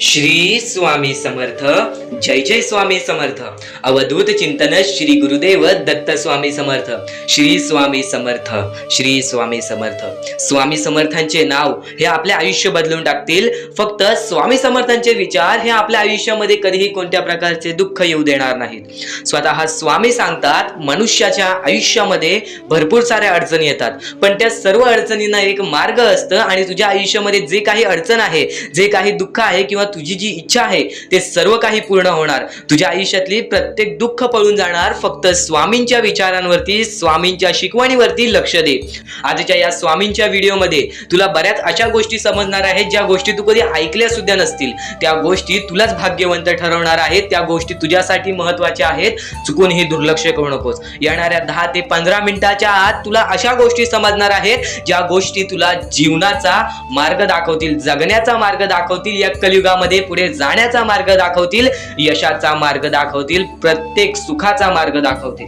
श्री स्वामी समर्थ. जय जय स्वामी समर्थ. अवधूत चिंतन श्री गुरुदेव दत्त स्वामी समर्थ. श्री स्वामी समर्थ. श्री स्वामी समर्थ. स्वामी समर्थांचे नाव हे आपले आयुष्य बदलून टाकतील. फक्त स्वामी समर्थांचे विचार हे आपल्या आयुष्यामध्ये कधीही कोणत्या प्रकारचे दुःख येऊ देणार नाहीत. स्वतः स्वामी सांगतात, मनुष्याच्या आयुष्यामध्ये भरपूर साऱ्या अडचणी येतात, पण त्या सर्व अडचणींना एक मार्ग असतं आणि तुझ्या आयुष्यामध्ये जे काही अडचण आहे, जे काही दुःख आहे किंवा तुझी जी इच्छा आहे ते सर्व काही पूर्ण होणार. तुझ्या आयुष्यातली प्रत्येक दुःख पळून जाणार. फक्त स्वामींच्या विचारांवरती, स्वामींच्या शिकवणीवरती लक्ष दे. आजच्या या स्वामींच्या व्हिडिओमध्ये तुला बऱ्याच अशा गोष्टी समजणार आहेत ज्या गोष्टी तू कधी ऐकल्या सुद्धा नसतील. त्या गोष्टी तुलाच भाग्यवंत ठरवणार आहेत. त्या गोष्टी तुझ्यासाठी महत्त्वाच्या आहेत. चुकूनही दुर्लक्ष करू नकोस. येणाऱ्या 10 ते 15 मिनिटाच्या आत तुला अशा गोष्टी समजणार आहेत ज्या गोष्टी तुला जीवनाचा मार्ग दाखवतील, जगण्याचा मार्ग दाखवतील, या कलियुगामध्ये पुढे जाण्याचा मार्ग दाखवतील, यशाचा मार्ग दाखवतील, प्रत्येक सुखाचा मार्ग दाखवतील.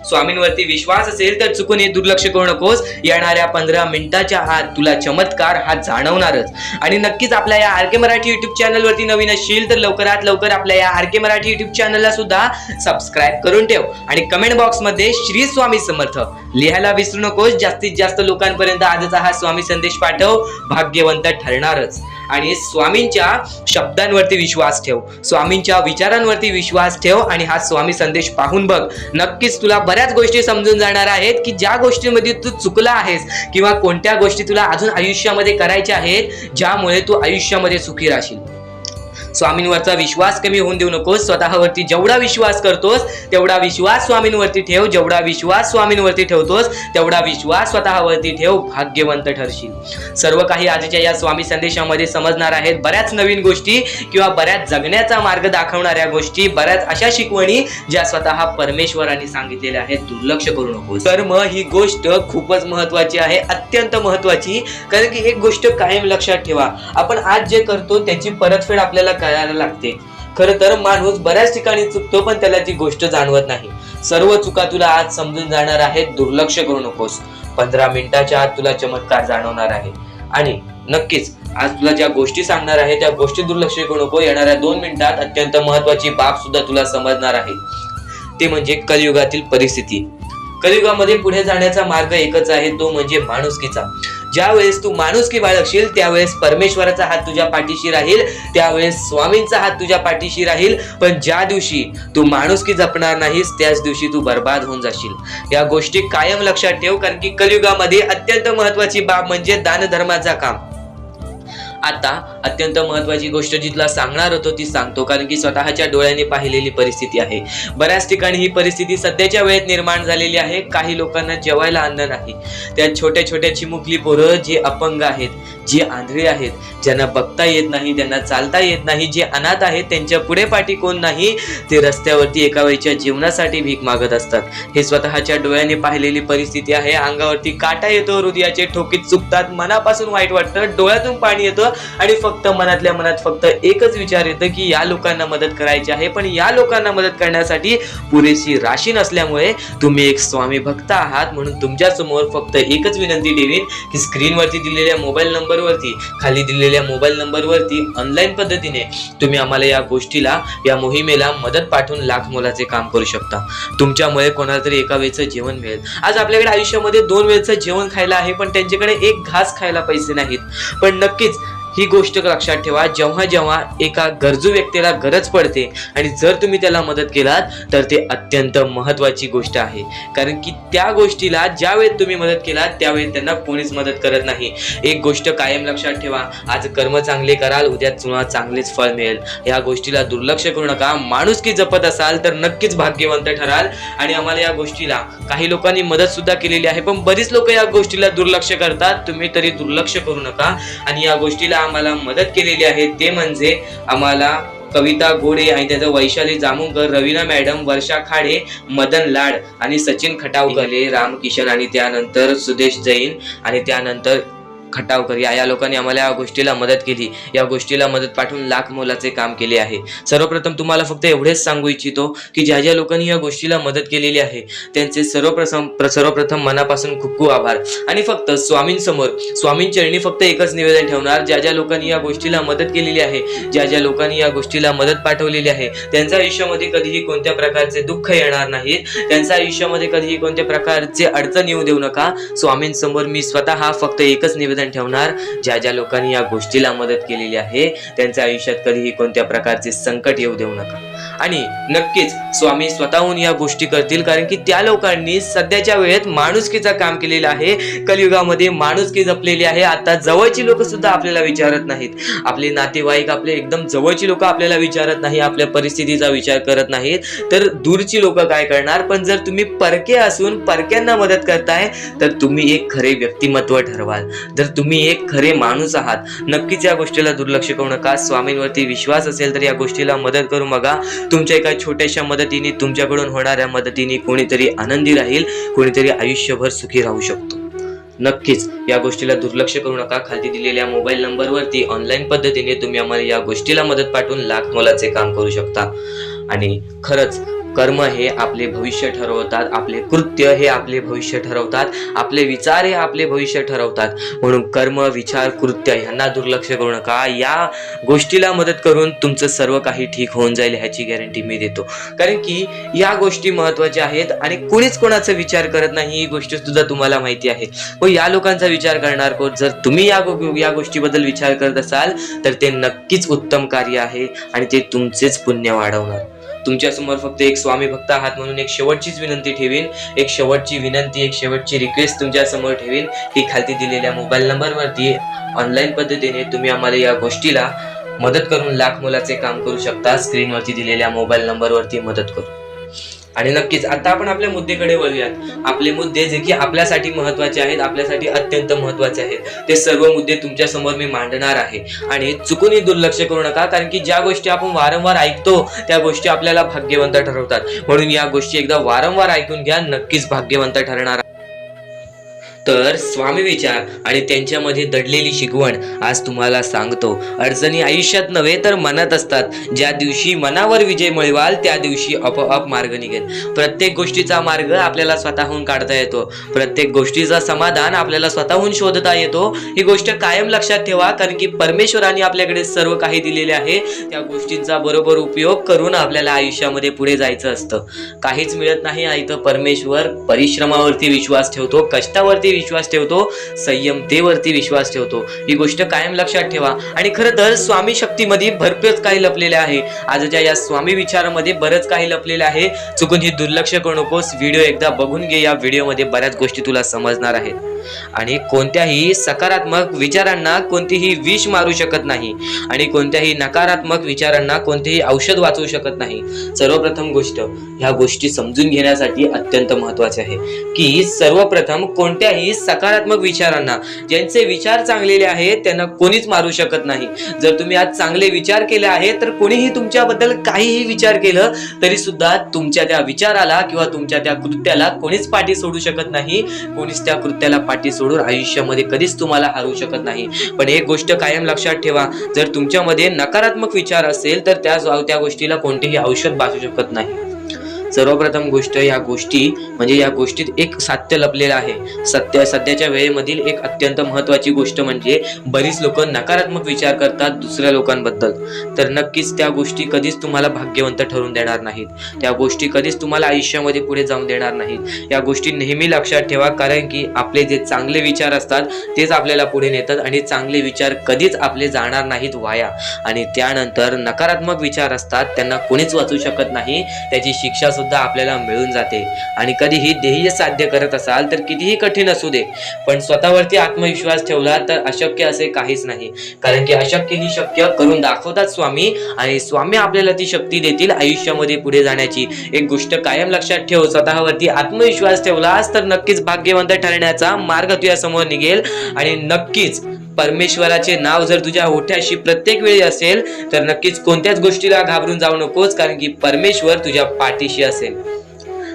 स्वामींवरती विश्वास असेल तर चुकून दुर्लक्ष करू नकोस. येणाऱ्या 15 मिनिटाच्या आत तुला चमत्कार हा जाणवणारच. आणि नक्कीच आपल्या या आर के मराठी युट्यूब चॅनलवरती नवीन असशील तर लवकरात लवकर आपल्या या आर के मराठी युट्यूब चॅनलला सुद्धा सबस्क्राईब करून ठेव आणि कमेंट बॉक्स मध्ये श्री स्वामी समर्थ लिहायला विसरू नकोस. जास्तीत जास्त लोकांपर्यंत आजचा हा स्वामी संदेश पाठव. भाग्यवंत ठरणारच. आणि स्वामींच्या शब्दांवरती विश्वास ठेव, स्वामींच्या विचारांवरती विश्वास ठेव आणि हा स्वामी संदेश पाहून बघ. नक्कीच तुला बऱ्याच गोष्टी समजून जाणार आहेत की ज्या गोष्टींमध्ये तू चुकला आहेस किंवा कोणत्या गोष्टी तुला अजून आयुष्यामध्ये करायच्या आहेत ज्यामुळे तू आयुष्यामध्ये सुखी राहशील. स्वामींवरचा विश्वास कमी होऊन देऊ नकोस. स्वतःवरती जेवढा विश्वास करतोस तेवढा विश्वास स्वामींवरती ठेव. जेवढा विश्वास स्वामींवरती ठेवतोस तेवढा विश्वास स्वतःवरती ठेव. भाग्यवंत ठरशील. सर्व काही आजच्या या स्वामी संदेशामध्ये समजणार आहेत. बऱ्याच नवीन गोष्टी किंवा बऱ्याच जगण्याचा मार्ग दाखवणाऱ्या गोष्टी, बऱ्याच अशा शिकवणी ज्या स्वतः परमेश्वरांनी सांगितलेल्या आहेत. दुर्लक्ष करू नकोस. कर्म ही गोष्ट खूपच महत्वाची आहे, अत्यंत महत्वाची. कारण की एक गोष्ट कायम लक्षात ठेवा, आपण आज जे करतो त्याची परतफेड आपल्याला करायला लागते. खरं तर माणूस बऱ्याच ठिकाणी चुकतो पण त्याला ती गोष्ट जाणवत नाही. सर्व चुका तुला आज समजून जाणार आहेत. दुर्लक्ष करू नकोस. 15 मिनिटाच्या आत तुला चमत्कार जाणवणार आहे. आणि नक्कीच आज तुला ज्या गोष्टी सांगणार आहे त्या गोष्टी दुर्लक्ष करू नको. येणाऱ्या 2 मिनिटात अत्यंत महत्वाची बाब सुद्धा तुला समजणार आहे. ते म्हणजे कलियुगातील परिस्थिती. कलियुगामध्ये पुढे जाण्याचा मार्ग एकच आहे, तो म्हणजे माणुसकीचा. ज्या वेळेस तू माणुसकी बाळगशील त्यावेळेस परमेश्वराचा हात तुझ्या पाठीशी राहील, त्यावेळेस स्वामींचा हात तुझ्या पाठीशी राहील. पण ज्या दिवशी तू माणुसकी जपणार नाहीस त्याच दिवशी तू बर्बाद होऊन जाशील. या गोष्टी कायम लक्षात ठेव. कारण की कलियुगामध्ये अत्यंत महत्वाची बाब म्हणजे दानधर्माचा काम. आता अत्यंत महत्वाची गोष्ट जी तुला सांगणार होतो ती सांगतो, कारण की स्वतःच्या डोळ्याने पाहिलेली परिस्थिती आहे. बऱ्याच ठिकाणी ही परिस्थिती सध्याच्या वेळेत निर्माण झालेली आहे. काही लोकांना जेवायला अन्न नाही. त्या छोट्या छोट्या चिमुकली पोरं जे अपंग आहेत, जे आंधळी आहेत, ज्यांना बघता येत नाही, ज्यांना चालता येत नाही, जे अनाथ आहेत, त्यांच्या पुढे पाठी कोण नाही, ते रस्त्यावरती एका वेळच्या जीवनासाठी भीक मागत असतात. हे स्वतःच्या डोळ्याने पाहिलेली परिस्थिती आहे. अंगावरती काटा येतो, हृदयाचे ठोकीत चुकतात, मनापासून वाईट वाटतं, डोळ्यातून पाणी येतं आणि फक्त मनातल्या मनात फक्त एकच विचार येतं की या लोकांना मदत करायची आहे. पण या लोकांना मदत करण्यासाठी पुरेशी राशी नसल्यामुळे तुम्ही एक स्वामी भक्त आहात. म्हणून तुमच्या समोर फक्त एकच विनंती ठेवीन की स्क्रीनवरती दिलेल्या मोबाईल नंबरवरती, खाली दिलेल्या मोबाईल नंबरवरती ऑनलाईन पद्धतीने तुम्ही आम्हाला या गोष्टीला, या मोहिमेला मदत पाठवून लाख मोलाचे काम करू शकता. तुमच्यामुळे कोणाला तरी एका वेळचं जेवण मिळेल. आज आपल्याकडे आयुष्यामध्ये 2 वेळचं जेवण खायला आहे पण त्यांच्याकडे एक घास खायला पैसे नाहीत. पण नक्कीच ही गोष्ट लक्षात ठेवा, जेव्हा जेव्हा एका गरजू व्यक्तीला गरज पडते आणि जर तुम्ही त्याला मदत केलात तर ते अत्यंत महत्वाची गोष्ट आहे. कारण की त्या गोष्टीला ज्या वेळेत तुम्ही मदत केलात त्यावेळेस त्यांना कोणीच मदत करत नाही. एक गोष्ट कायम लक्षात ठेवा, आज कर्म चांगले कराल, उद्या तुम्हाला चांगलेच फळ मिळेल. या गोष्टीला दुर्लक्ष करू नका. माणुसकी जपत असाल तर नक्कीच भाग्यवंत ठराल. आणि आम्हाला या गोष्टीला काही लोकांनी मदत सुद्धा केलेली आहे, पण बरीच लोक या गोष्टीला दुर्लक्ष करतात. तुम्ही तरी दुर्लक्ष करू नका. आणि या गोष्टीला आम्हाला मदत केलेली आहे ते म्हणजे आम्हाला कविता गोडे आणि त्याचं वैशाली जामुनकर, रवीना मॅडम, वर्षा खाडे, मदन लाड आणि सचिन खटावकले, रामकिशन आणि त्यानंतर सुदेश जैन आणि त्यानंतर खटावकर या लोकांनी आम्हाला या गोष्टीला मदत केली, या गोष्टीला मदत पाठवून लाख मोलाचे काम केले आहे. सर्वप्रथम तुम्हाला फक्त एवढेच सांगू इच्छितो की ज्या लोकांनी या गोष्टीला मदत केलेली आहे त्यांचे सर्वप्रथम मनापासून खूप खूप आभार. आणि फक्त स्वामींचरणी फक्त एकच निवेदन ठेवणार, ज्या लोकांनी या गोष्टीला मदत केलेली आहे, ज्या लोकांनी या गोष्टीला मदत पाठवलेली आहे, त्यांच्या आयुष्यामध्ये कधीही कोणत्या प्रकारचे दुःख येणार नाही, त्यांच्या आयुष्यामध्ये कधीही कोणत्या प्रकारचे अडचण येऊ देऊ नका. स्वामींसमोर मी स्वतः फक्त एकच निवेदन ठेवणार, ज्या लोकांनी या गोष्टीला मदत केलेली आहे त्यांच्या आयुष्यात कधीही कोणत्या प्रकारचे संकट येऊ देऊ नका. आणि नक्कीच स्वामी स्वतःहून या गोष्टी करतील, कारण की त्या लोकांनी सध्याच्या वेळेत माणुसकीचं काम केलेलं आहे. कलियुगामध्ये माणुसकी जपलेली आहे. आता जवळची लोक सुद्धा आपल्याला विचारत नाहीत, आपले नातेवाईक, आपले एकदम जवळची लोक आपल्याला विचारत नाही, आपल्या परिस्थितीचा विचार करत नाहीत, तर दूरची लोक काय करणार. पण जर तुम्ही परके असून परक्यांना मदत करताय तर तुम्ही एक खरे व्यक्तिमत्व ठरवाल, जर तुम्ही एक खरे माणूस आहात. नक्कीच या गोष्टीला दुर्लक्ष करू नका. स्वामींवरती विश्वास असेल तर या गोष्टीला मदत करून बघा. तुमच्या एका छोट्याशा मदतीने, तुमच्याकडून होणाऱ्या मदतीने कोणीतरी आनंदी राहील, कोणीतरी आयुष्यभर सुखी राहू शकतो. नक्कीच या गोष्टीला दुर्लक्ष करू नका. खाली दिलेल्या मोबाईल नंबरवरती ऑनलाईन पद्धतीने तुम्ही आम्हाला या गोष्टीला मदत पाठवून लाख मोलाचे काम करू शकता. आणि खरंच कर्म हे आपले भविष्य ठरवतात, आपले कृत्य हे आपले भविष्य ठरवतात, आपले विचार हे आपले भविष्य ठरवतात. म्हणून कर्म, विचार, कृत्य यांना दुर्लक्ष करू नका. या गोष्टीला मदत करून तुमचं सर्व काही ठीक होऊन जाईल ह्याची गॅरंटी मी देतो. कारण की या गोष्टी महत्वाच्या आहेत आणि कोणीच कोणाचा विचार करत नाही, ही गोष्ट सुद्धा तुम्हाला माहिती आहे. व या लोकांचा विचार करणार कोण? जर तुम्ही या गोष्टीबद्दल विचार करत असाल तर ते नक्कीच उत्तम कार्य आहे आणि ते तुमचेच पुण्य वाढवणार. तुमच्या समोर फक्त एक स्वामी भक्त आहात म्हणून एक शेवटचीच विनंती ठेवीन, एक शेवटची विनंती, एक शेवटची रिक्वेस्ट तुमच्या समोर ठेवीन की खाली दिलेल्या मोबाईल नंबरवरती ऑनलाईन पद्धतीने तुम्ही आम्हाला या गोष्टीला मदत करून लाख मोलाचे काम करू शकता. स्क्रीनवरती दिलेल्या मोबाईल नंबरवरती मदत करू. आणि नक्कीच आता आपण आपल्या मुद्द्याकडे वळूयात. आपले मुद्दे जे की आपल्यासाठी महत्वाचे आहेत, आपल्यासाठी अत्यंत महत्वाचे आहेत, ते सर्व मुद्दे तुमच्या समोर मी मांडणार आहे. आणि चुकूनही दुर्लक्ष करू नका, कारण की ज्या गोष्टी आपण वारंवार ऐकतो त्या गोष्टी आपल्याला भाग्यवंत ठरवतात. म्हणून या गोष्टी एकदा वारंवार ऐकून घ्या, नक्कीच भाग्यवंत ठरणार. तर स्वामी विचार आणि त्यांच्यामध्ये दडलेली शिकवण आज तुम्हाला सांगतो. अडचणी आयुष्यात नव्हे तर मनात असतात. ज्या दिवशी मनावर विजय मिळवाल त्या दिवशी आपोआप मार्ग निघेल. प्रत्येक गोष्टीचा मार्ग आपल्याला स्वतःहून काढता येतो, प्रत्येक गोष्टीचा समाधान आपल्याला स्वतःहून शोधता येतो. ही गोष्ट कायम लक्षात ठेवा, कारण की परमेश्वराने आपल्याकडे सर्व काही दिलेले आहे. त्या गोष्टींचा बरोबर उपयोग करून आपल्याला आयुष्यामध्ये पुढे जायचं असतं. काहीच मिळत नाही आहे तर परमेश्वर परिश्रमावरती विश्वास ठेवतो, कष्टावरती विश्वास ठेवतो, संयमतेवरती विश्वास ठेवतो. ही गोष्ट कायम लक्षात ठेवा. आणि खरं तर स्वामी शक्तीमध्ये भरपूरच काही लपलेले आहे. आजच्या या स्वामी विचारामध्ये बरंच काही लपलेलं आहे. चुकून ही दुर्लक्ष करू नकोस. व्हिडिओ एकदा बघून घे. या व्हिडिओमध्ये बऱ्याच गोष्टी तुला समजणार आहेत. आणि कोणत्याही सकारात्मक विचारांना कोणतीही विष मारू शकत नाही आणि कोणत्याही नकारात्मक विचारांना कोणतेही औषध वाचवू शकत नाही. सर्वप्रथम गोष्ट ह्या गोष्टी समजून घेण्यासाठी अत्यंत महत्वाचे आहे की सर्वप्रथम कोणत्याही सकारात्मक विचारांना, ज्यांचे विचार चांगलेले आहेत त्यांना कोणीच मारू शकत नाही. जर तुम्ही आज चांगले विचार केले आहेत तर कोणीही तुमच्याबद्दल काहीही विचार केलं तरी सुद्धा तुमच्या त्या विचाराला किंवा तुमच्या त्या कृत्याला कोणीच पाठी सोडू शकत नाही. कोणीच त्या कृत्याला पाठी सोडून आयुष्यामध्ये कधीच तुम्हाला हरवू शकत नाही. पण एक गोष्ट कायम लक्षात ठेवा, जर तुमच्यामध्ये नकारात्मक विचार असेल तर त्या गोष्टीला कोणतेही औषध वाचू शकत नाही. सर्वप्रथम गोष्ट, या गोष्टीत एक सत्य लपलेलं आहे. सध्याच्या वेळेमधील एक अत्यंत महत्वाची गोष्ट म्हणजे बरीच लोक नकारात्मक विचार करतात दुसऱ्या लोकांबद्दल. तर नक्कीच त्या गोष्टी कधीच तुम्हाला भाग्यवंत ठरवून देणार नाहीत. त्या गोष्टी कधीच तुम्हाला आयुष्यामध्ये पुढे जाऊन देणार नाहीत. या गोष्टी नेहमी लक्षात ठेवा, कारण की आपले जे चांगले विचार असतात तेच आपल्याला पुढे नेतात आणि चांगले विचार कधीच आपले जाणार नाहीत वाया. आणि त्यानंतर नकारात्मक विचार असतात त्यांना कोणीच वाचू शकत नाही. त्याची शिक्षा सुद्धा आपल्याला मिळून जाते. आणि कधीही ध्येय साध्य करत असाल तर कितीही कठीण असू दे, पण स्वतःवरती आत्मविश्वास ठेवला तर अशक्य असे काहीच नाही. कारण की अशक्य ही शक्य करून दाखवतात स्वामी, आणि स्वामी आपल्याला ती शक्ती देतील आयुष्यामध्ये पुढे जाण्याची. एक गोष्ट कायम लक्षात ठेव, स्वतःवरती आत्मविश्वास ठेवलास तर नक्कीच भाग्यवंत ठरण्याचा मार्ग तुझ्या समोर निघेल. आणि नक्कीच परमेश्वराचे नाव जर तुझ्या ओठ्याशी प्रत्येक वेळी असेल तर नक्कीच कोणत्याच गोष्टीला घाबरून जाऊ नकोस, कारण की परमेश्वर तुझ्या पाठीशी असेल.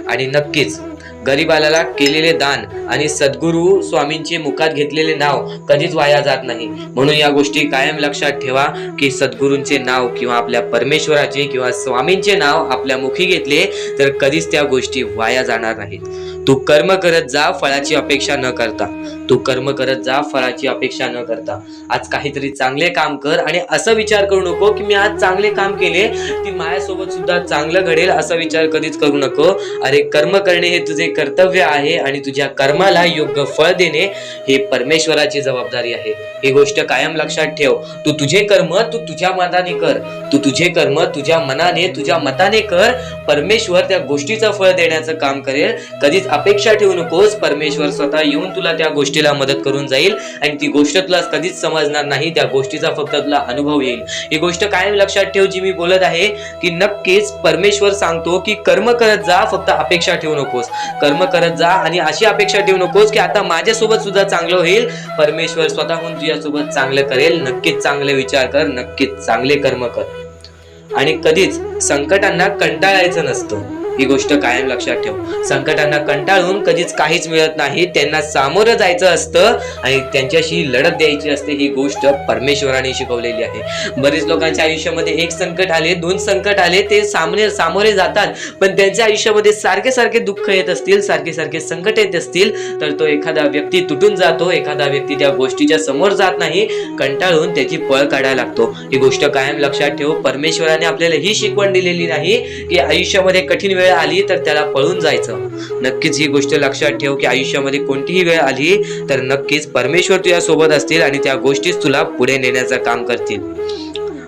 आणि नक्कीच गरीबाला केलेले दान आणि सद्गुरू स्वामींचे मुखात घेतलेले नाव कधीच वाया जात नाही. म्हणून या गोष्टी कायम लक्षात ठेवा की सद्गुरूंचे नाव किंवा आपल्या परमेश्वराचे किंवा स्वामींचे नाव आपल्या मुखी घेतले तर कधीच त्या गोष्टी वाया जाणार नाहीत. तू कर्म करत जा, फळाची अपेक्षा न करता. तू कर्म करत जा, फळाची अपेक्षा न करता. आज काहीतरी चांगले काम कर आणि असं विचार करू नको की मी आज चांगले काम केले की माझ्यासोबत सुद्धा चांगलं घडेल, असा विचार कधीच करू नको. अरे कर्म करणे हे तुझे कर्तव्य आहे आणि तुझ्या कर्माला योग्य फळ देणे हे परमेश्वराची जबाबदारी आहे. ही गोष्ट कायम लक्षात ठेव. तू तुझे कर्म तू तुझ्या मनाने कर. तू तुझे कर्म तुझ्या मनाने तुझ्या मताने कर. परमेश्वर त्या गोष्टीचं फळ देण्याचं काम करेल. कधीच अपेक्षा ठेवू नकोस. परमेश्वर स्वतः येऊन तुला त्या गोष्टीला मदत करून जाईल आणि ती गोष्ट तुला कधीच समजणार नाही. त्या गोष्टीचा फक्त तुला अनुभव येईल. ही गोष्ट कायम लक्षात ठेव जी मी बोलत आहे की नक्कीच परमेश्वर सांगतो की कर्म करत जा, फक्त अपेक्षा ठेवू नकोस. कर्म करत जा आणि अशी अपेक्षा ठेवू नकोस की आता माझ्यासोबत सुद्धा चांगलं होईल. परमेश्वर स्वतःहून तुझ्यासोबत चांगलं करेल. नक्कीच चांगले विचार कर, नक्कीच चांगले कर्म कर आणि कधीच संकटांना कंटाळायचं नसतं. ही गोष्ट कायम लक्षात ठेव. संकटांना कंटाळून कधीच काहीच मिळत नाही. त्यांना सामोरं जायचं असतं आणि त्यांच्याशी लढत द्यायची असते. ही गोष्ट परमेश्वराने शिकवलेली आहे. बरेच लोकांच्या आयुष्यामध्ये एक संकट आले, दोन संकट आले, ते सामोरे जातात, पण त्यांच्या आयुष्यामध्ये सारखे सारखे दुःख येत असतील, सारखे सारखे संकट येत असतील तर तो एखादा व्यक्ती तुटून जातो. एखादा व्यक्ती त्या गोष्टीच्या समोर जात नाही, कंटाळून त्याची पळ काढायला लागतो. ही गोष्ट कायम लक्षात ठेव. परमेश्वराने आपल्याला ही शिकवण दिलेली नाही की आयुष्यामध्ये कठीण वेळ आली तर त्याला पळून जायचं. नक्कीच ही गोष्ट लक्षात ठेव की आयुष्यामध्ये कोणतीही वेळ आली तर नक्कीच परमेश्वर तुझ्या सोबत असतील आणि त्या गोष्टीच तुला पुढे नेण्याचं काम करतील.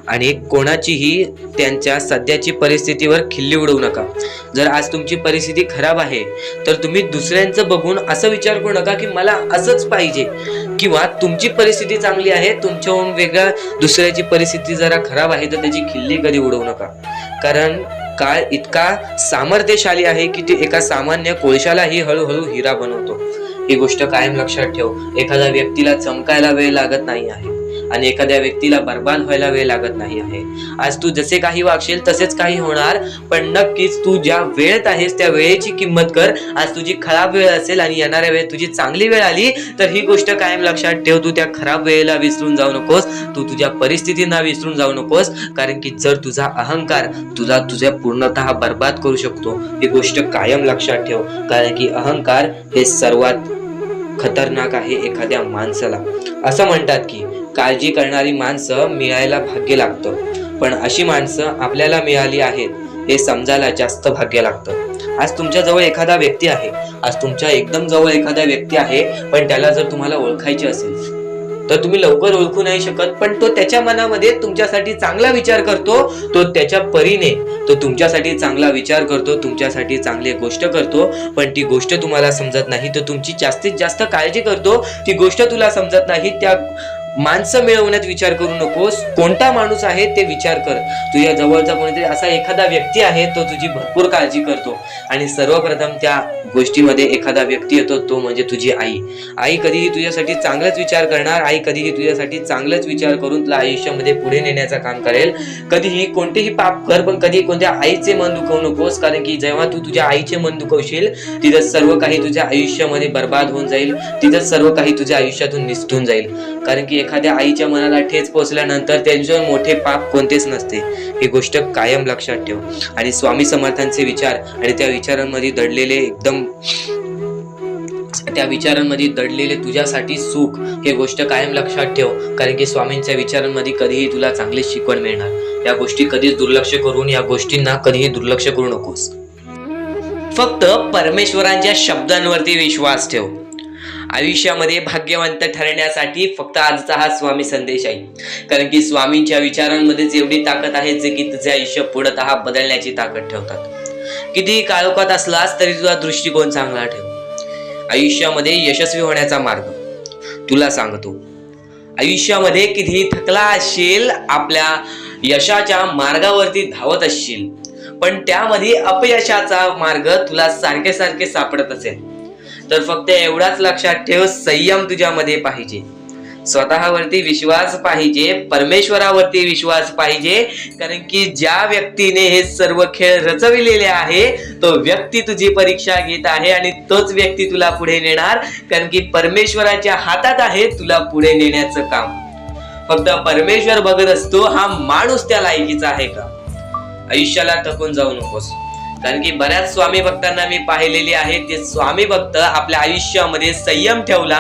आणि कोणाचीही त्यांच्या सध्याची परिस्थितीवर खिल्ली उडवू नका. जर आज तुमची परिस्थिती खराब आहे तर तुम्ही दुसऱ्यांचं बघून असं विचार करू नका की मला असंच पाहिजे, किंवा तुमची परिस्थिती चांगली आहे, तुमच्याहून वेगळ्या दुसऱ्याची परिस्थिती जरा खराब आहे तर त्याची खिल्ली कधी उडवू नका. कारण काळ इतका सामर्थ्यशाली आहे की ते एका सामान्य कोळशालाही हळूहळू हिरा बनवतो. ही गोष्ट कायम लक्षात ठेव. एखाद्या व्यक्तीला चमकायला वेळ लागत नाही आहे आणि एखाद्या व्यक्तीला बर्बाद व्हायला वेळ लागत नाही आहे. आज तू जसे काही वागशील तसेच काही होणार, पण नक्कीच तू ज्या वेळेत आहेस त्या वेळेची किंमत कर. आज तुझी खराब वेळ असेल आणि येणाऱ्या वेळेत तुझी चांगली वेळ आली तर ही गोष्ट कायम लक्षात ठेव. तू त्या खराब वेळेला विसरून जाऊ नकोस. तू तुझ्या परिस्थितींना विसरून जाऊ नकोस. कारण की जर तुझा अहंकार तुझ्या पूर्णतः बर्बाद करू शकतो. ही गोष्ट कायम लक्षात ठेव. कारण की अहंकार हे सर्वात खतरनाक आहे एखाद्या माणसाला. असं म्हणतात की काळजी करणारी माणसं मिळायला भाग्य लागतं, पण अशी माणसं आपल्याला मिळाली आहेत हे समजायला जास्त भाग्य लागतं. आज तुमच्या जवळ एखादा व्यक्ती आहे, आज तुमच्या एकदम जवळ एखादा व्यक्ती आहे, पण त्याला जर तुम्हाला ओळखायचे असेल तर तुम्ही लवकर ओळखू नाही शकत. पण तो त्याच्या मनामध्ये तुमच्यासाठी चांगला विचार करतो. तो त्याच्या परीने तो तुमच्यासाठी चांगला विचार करतो, तुमच्यासाठी चांगली गोष्ट करतो, पण ती गोष्ट तुम्हाला समजत नाही. तो तुमची जास्तीत जास्त काळजी करतो, ती गोष्ट तुला समजत नाही. त्या माणसं मिळवण्यात विचार करू नकोस. कोणता माणूस आहे ते विचार कर. तुझ्या जवळचा कोणीतरी असा एखादा व्यक्ती आहे तो तुझी भरपूर काळजी करतो. आणि सर्वप्रथम त्या गोष्टीमध्ये एखादा व्यक्ती येतो, तो म्हणजे तुझी आई. आई कधीही तुझ्यासाठी चांगलाच विचार करणार. आई कधीही तुझ्यासाठी चांगलाच विचार करून तुला आयुष्यामध्ये पुढे नेण्याचं काम करेल. कधीही कोणतेही पाप कर, पण कधी कोणत्या आईचे मन दुखवू नकोस. कारण की जेव्हा तू तुझ्या आईचे मन दुखवशील तिथं सर्व काही तुझ्या आयुष्यामध्ये बर्बाद होऊन जाईल. तिथं सर्व काही तुझ्या आयुष्यातून निसटून जाईल. कारण की एखाद्या आईच्या मनाला ठेच पोहोचल्यानंतर त्यांच्यावर मोठे पाप कोणतेच नसते. ही गोष्ट कायम लक्षात ठेव. आणि स्वामी समर्थांचे विचार आणि त्या विचारांमध्ये दडलेले तुझ्यासाठी सुख, हे गोष्ट कायम लक्षात ठेव. कारण की स्वामींच्या विचारांमध्ये कधीही तुला चांगली शिकवण मिळणार. या गोष्टी कधीच दुर्लक्ष करून या गोष्टींना कधीही दुर्लक्ष करू नकोस. फक्त परमेश्वरांच्या शब्दांवरती विश्वास ठेव. आयुष्यामध्ये भाग्यवंत ठरण्यासाठी फक्त आजचा हा स्वामी संदेश आहे. कारण की स्वामींच्या विचारांमध्येच एवढी ताकद आहे जे की तुझे आयुष्य पूर्णतः बदलण्याची ताकद ठेवतात. कितीही काळोखात असलास तरी तुझा दृष्टिकोन चांगला ठेव. आयुष्यामध्ये यशस्वी होण्याचा मार्ग तुला सांगतो. आयुष्यामध्ये कितीही थकला असशील, आपल्या यशाच्या मार्गावरती धावत असशील, पण त्यामध्ये अपयशाचा मार्ग तुला सारखे सारखे सापडत असेल तर फक्त एवढाच लक्षात ठेव, संयम तुझ्यामध्ये पाहिजे. स्वतःवरती विश्वास पाहिजे, परमेश्वरावरती विश्वास पाहिजे. कारण की ज्या व्यक्तीने हे सर्व खेळ रचविलेले आहे तो व्यक्ती तुझी परीक्षा घेत आहे आणि तोच व्यक्ती तुला पुढे नेणार. कारण की परमेश्वराच्या हातात आहे तुला पुढे नेण्याचं काम. फक्त परमेश्वर बघत असतो हा माणूस त्या लायकीचा आहे का. आयुष्याला थकून जाऊ नकोस. कारण की बऱ्याच स्वामी भक्तांना मी पाहिलेले आहे, ते स्वामी भक्त आपल्या आयुष्यामध्ये संयम ठेवला,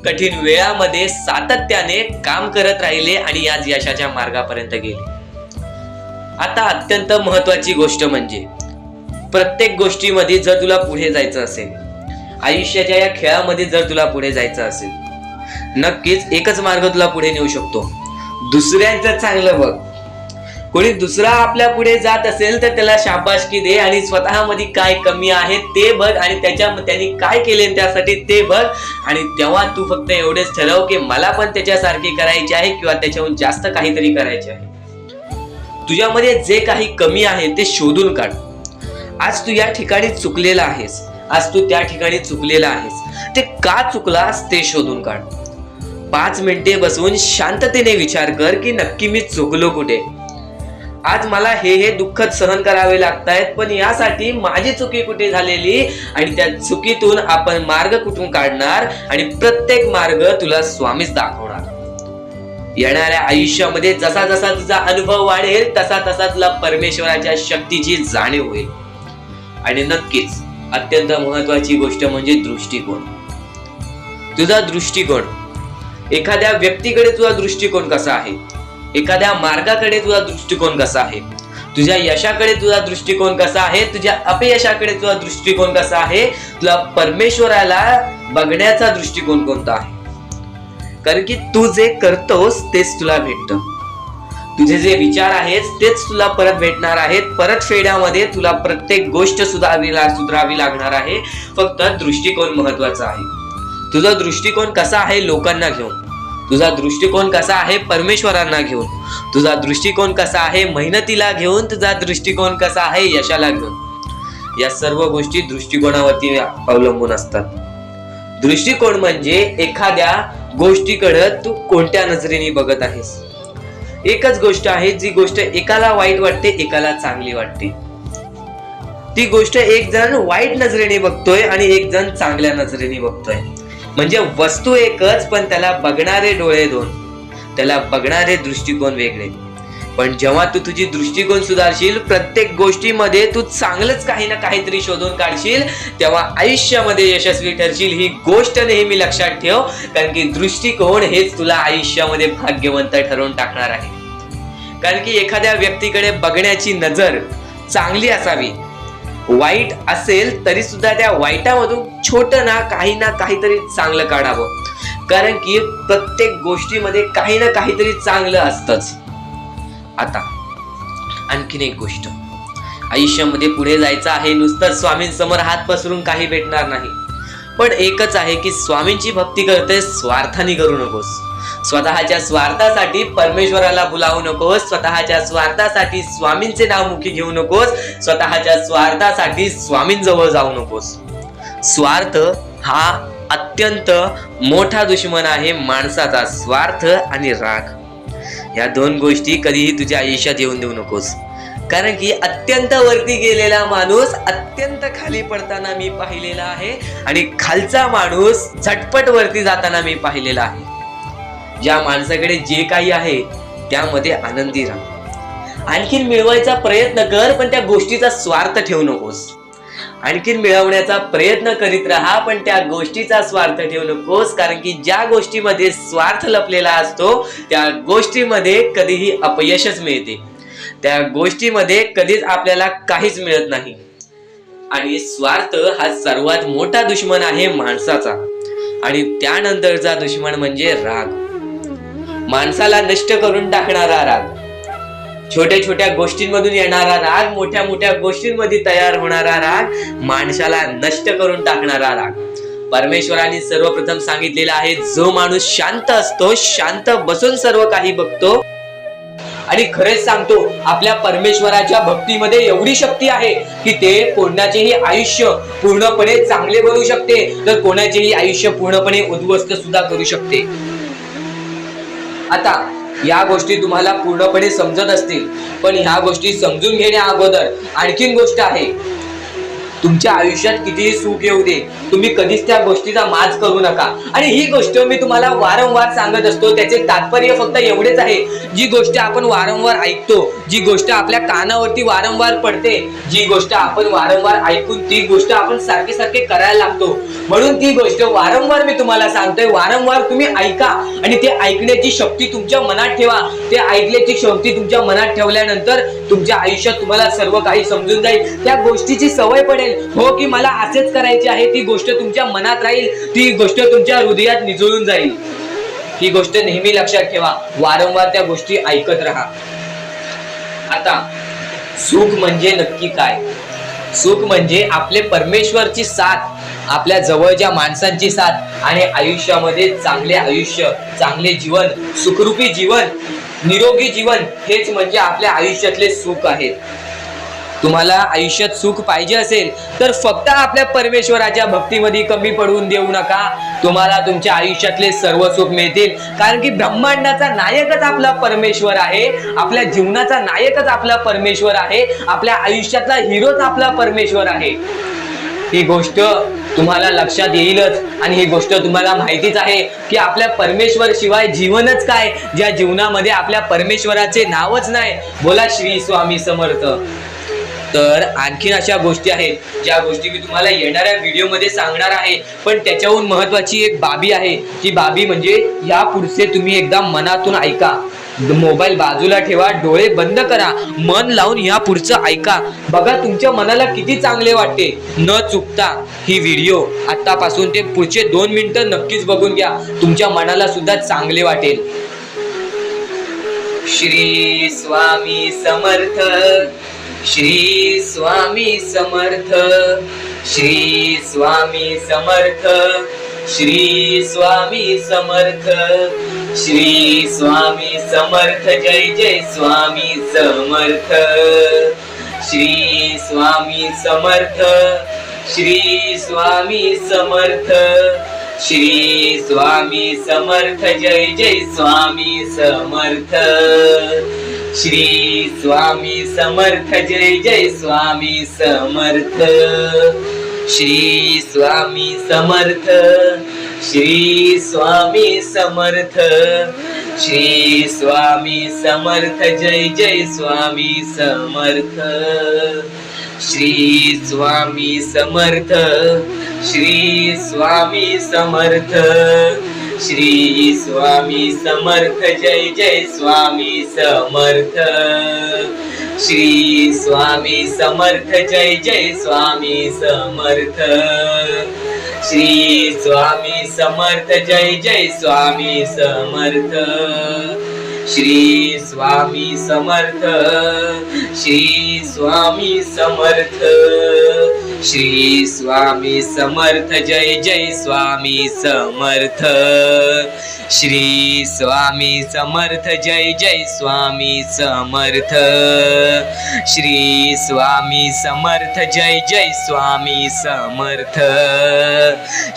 कठीण वेळामध्ये सातत्याने काम करत राहिले आणि आज यशाच्या मार्गापर्यंत गेले. आता अत्यंत महत्वाची गोष्ट म्हणजे प्रत्येक गोष्टीमध्ये जर तुला पुढे जायचं असेल, आयुष्याच्या या खेळामध्ये जर तुला पुढे जायचं असेल, नक्कीच एकच मार्ग तुला पुढे नेऊ शकतो. दुसऱ्यांचं चांगलं बघ. कोणी दुसरा आपल्या पुढे जात असेल तर त्याला शाबासकी दे आणि स्वतःमध्ये काय कमी आहे ते बघ आणि त्यांनी काय केले त्यासाठी ते बघ. आणि तेव्हा तू फक्त एवढेच ठरव की मला पण त्याच्यासारखे करायचे आहे किंवा त्याच्याहून जास्त काहीतरी करायचे आहे. तुझ्यामध्ये जे काही कमी आहे ते शोधून काढ. आज तू या ठिकाणी चुकलेला आहेस, आज तू त्या ठिकाणी चुकलेला आहेस, ते का चुकलास ते शोधून काढ. 5 मिनिटे बसून शांततेने विचार कर की नक्की मी चुकलो कुठे. आज मला हे दुःख सहन करावे लागतायत, पण यासाठी माझी चुकी कुठे झालेली आणि त्या चुकीतून आपण मार्ग कुठून काढणार आणि प्रत्येक मार्ग तुला स्वामीच दाखवणार. येणाऱ्या आयुष्यामध्ये जसा जसा तुझा अनुभव वाढेल तसा तसा तुला परमेश्वराच्या शक्तीची जाणीव होईल. आणि नक्कीच अत्यंत महत्वाची गोष्ट म्हणजे दृष्टिकोन. तुझा दृष्टिकोन, एखाद्या व्यक्तीकडे तुझा दृष्टिकोन कसा आहे, एखाद्या मार्गाकडे तुझा दृष्टिकोन कसा आहे, तुझ्या यशाकडे तुझा दृष्टिकोन कसा आहे, तुझ्या अपयशाकडे तुझा दृष्टिकोन कसा आहे, तुला परमेश्वराला बघण्याचा दृष्टिकोन कोणता आहे. कारण की तू जे करतोस तेच तुला भेटतं. तुझे जे विचार आहेत तेच तुला परत भेटणार आहेत. परत फेड्यामध्ये तुला प्रत्येक गोष्ट सुधारावी लागणार आहे. फक्त दृष्टिकोन महत्वाचा आहे. तुझा दृष्टिकोन कसा आहे लोकांना घेऊन, तुझा दृष्टिकोन कसा आहे परमेश्वरांना घेऊन, तुझा दृष्टिकोन कसा आहे मेहनतीला घेऊन, तुझा दृष्टिकोन कसा आहे यशाला घेऊन. या सर्व गोष्टी दृष्टिकोनावरती अवलंबून असतात. दृष्टिकोन म्हणजे एखाद्या गोष्टीकडे तू कोणत्या नजरेने बघत आहेस. एकच गोष्ट आहे, जी गोष्ट एकाला वाईट वाटते एकाला चांगली वाटते. ती गोष्ट एक जण वाईट नजरेने बघतोय आणि एक जण चांगल्या नजरेने बघतोय. म्हणजे वस्तू एकच पण त्याला बघणारे डोळे दोन, त्याला बघणारे दृष्टिकोन वेगळे. पण जेव्हा तू तुझी दृष्टिकोन सुधारशील, प्रत्येक गोष्टीमध्ये तू चांगलंच काही ना काहीतरी शोधून काढशील, तेव्हा आयुष्यामध्ये यशस्वी ठरशील. ही गोष्ट नेहमी लक्षात ठेव. कारण की दृष्टिकोन हेच तुला आयुष्यामध्ये भाग्यवंत ठरवून टाकणार आहे. कारण की एखाद्या व्यक्तीकडे बघण्याची नजर चांगली असावी. वाईट असेल तरी सुद्धा त्या वाईटामधून छोटं ना काहीतरी चांगलं काढावं. कारण की प्रत्येक गोष्टीमध्ये काही ना काहीतरी चांगलं असतंच. आता आणखीन एक गोष्ट, आयुष्यामध्ये पुढे जायचं आहे, नुसतं स्वामींसमोर हात पसरून काही भेटणार नाही. पण एकच आहे की स्वामींची भक्ती करते स्वार्थाने करू नकोस. स्वतःच्या स्वार्थासाठी परमेश्वराला बुलावू नकोस. स्वतःच्या स्वार्थासाठी स्वामींचे नाव मुखी घेऊ नकोस. स्वतःच्या स्वार्थासाठी स्वामींजवळ जाऊ नकोस. स्वार्थ हा अत्यंत मोठा दुश्मन आहे माणसाचा. स्वार्थ आणि राग या दोन गोष्टी कधीही तुझ्या आयुष्यात येऊन देऊ नकोस. कारण की अत्यंत वरती गेलेला माणूस अत्यंत खाली पडताना मी पाहिलेला आहे आणि खालचा माणूस झटपट वरती जाताना मी पाहिलेला आहे. ज्या माणसाकडे जे काही आहे त्यामध्ये आनंदी राहा. आणखीन मिळवायचा प्रयत्न कर, पण त्या गोष्टीचा स्वार्थ ठेवू नकोस. आणखीन मिळवण्याचा प्रयत्न करीत राहा, पण त्या गोष्टीचा स्वार्थ ठेवू नकोस. कारण की ज्या गोष्टीमध्ये स्वार्थ लपलेला असतो त्या गोष्टीमध्ये कधीही अपयशच मिळते. त्या गोष्टीमध्ये कधीच आपल्याला काहीच मिळत नाही. आणि स्वार्थ हा सर्वात मोठा दुश्मन आहे माणसाचा. आणि त्यानंतरचा दुश्मन म्हणजे राग. माणसाला नष्ट करून टाकणारा राग, छोट्या छोट्या गोष्टींमधून येणारा राग, मोठ्या मोठ्या गोष्टींमध्ये तयार होणारा राग, माणसाला नष्ट करून टाकणारा राग. परमेश्वराने सर्वप्रथम सांगितलेलं आहे, जो माणूस शांत असतो, शांत बसून सर्व काही बघतो. आणि खरेच सांगतो, आपल्या परमेश्वराच्या भक्तीमध्ये एवढी शक्ती आहे की ते कोणाचेही आयुष्य पूर्णपणे चांगले बनवू शकते, तर कोणाचेही आयुष्य पूर्णपणे उद्ध्वस्त सुद्धा करू शकते. आता या गोष्टी तुम्हाला पूर्णपणे समजत असतील, पण ह्या गोष्टी समजून घेण्या अगोदर आणखीन गोष्ट आहे. तुमच्या आयुष्यात कितीही सुख येऊ दे, तुम्ही कधीच त्या गोष्टीचा माज करू नका. आणि ही गोष्ट मी तुम्हाला वारंवार सांगत असतो. त्याचे तात्पर्य फक्त एवढेच आहे, जी गोष्ट आपण वारंवार ऐकतो, जी गोष्ट आपल्या कानावरती वारंवार पडते, जी गोष्ट आपण वारंवार ऐकून ती गोष्ट आपण सारखे सारखे करायला लागतो, म्हणून ती गोष्ट वारंवार मी तुम्हाला सांगतोय. वारंवार तुम्ही ऐका आणि ते ऐकण्याची शक्ती तुमच्या मनात ठेवा. ते ऐकण्याची शक्ती तुमच्या मनात ठेवल्यानंतर तुमच्या आयुष्यात तुम्हाला सर्व काही समजून जाईल. त्या गोष्टीची सवय पडेल, हो की मला असेच करायचे आहे. ती गोष्ट तुमच्या मनात राहील, ती गोष्ट तुमच्या हृदयात निजळून जाईल. ही गोष्ट नेहमी लक्षात ठेवा. वारंवार त्या गोष्टी ऐकत राहा. आता सुख म्हणजे नक्की काय? सुख म्हणजे आपले परमेश्वरची साथ, आपल्या जवळच्या माणसांची साथ आणि आयुष्यामध्ये चांगले आयुष्य, चांगले जीवन, सुखरूपी जीवन, निरोगी जीवन, हेच म्हणजे आपल्या आयुष्यातले सुख आहे. तुम्हाला आयुष्यात सुख पाहिजे असेल तर फक्त आपल्या परमेश्वराच्या भक्तीमध्ये कमी पडून देऊ नका. तुम्हाला तुमच्या आयुष्यातले सर्व सुख मिळतील, कारण की ब्रह्मांडाचा नायकच आपला परमेश्वर आहे. आपल्या जीवनाचा नायकच आपला परमेश्वर आहे. आपल्या आयुष्यातला हिरोच आपला परमेश्वर आहे. ही गोष्ट तुम्हाला लक्षात येईलच. आणि ही गोष्ट तुम्हाला माहितीच आहे की आपल्या परमेश्वर शिवाय जीवनच काय, ज्या जीवनामध्ये आपल्या परमेश्वराचे नावच नाही. बोला श्री स्वामी समर्थ. तर आणखीन अशा गोष्टी आहेत ज्या गोष्टी मी तुम्हाला येणाऱ्या व्हिडिओमध्ये सांगणार आहे. पण त्याच्याहून महत्वाची एक बाबी आहे. ती बाबी म्हणजे या पुढचे तुम्ही एकदा मनातून ऐका. मोबाईल बाजूला ठेवा, डोळे बंद करा, मन लावून या पुढचं ऐका. बघा तुमच्या मनाला किती चांगले वाटते. न चुकता ही व्हिडिओ आतापासून ते पुढचे 2 मिनिटं नक्कीच बघून घ्या. तुमच्या मनाला सुद्धा चांगले वाटेल. श्री स्वामी समर्थ, श्री स्वामी समर्थ, श्री स्वामी समर्थ, श्री स्वामी समर्थ, श्री स्वामी समर्थ. जय जय स्वामी समर्थ. श्री स्वामी समर्थ, श्री स्वामी समर्थ, श्री स्वामी समर्थ. जय जय स्वामी समर्थ. श्री स्वामी समर्थ. जय जय स्वामी समर्थ. श्री स्वामी समर्थ, श्री स्वामी समर्थ, श्री स्वामी समर्थ. जय जय स्वामी समर्थ. श्री स्वामी समर्थ, श्री स्वामी समर्थ, श्री स्वामी समर्थ. जय जय स्वामी समर्थ. श्री स्वामी समर्थ. जय जय स्वामी समर्थ. श्री स्वामी समर्थ. जय जय स्वामी समर्थ. श्री स्वामी समर्थ. श्री स्वामी समर्थ. श्री स्वामी समर्थ. जय जय स्वामी समर्थ. श्री स्वामी समर्थ. जय जय स्वामी समर्थ. श्री स्वामी समर्थ. जय जय स्वामी समर्थ.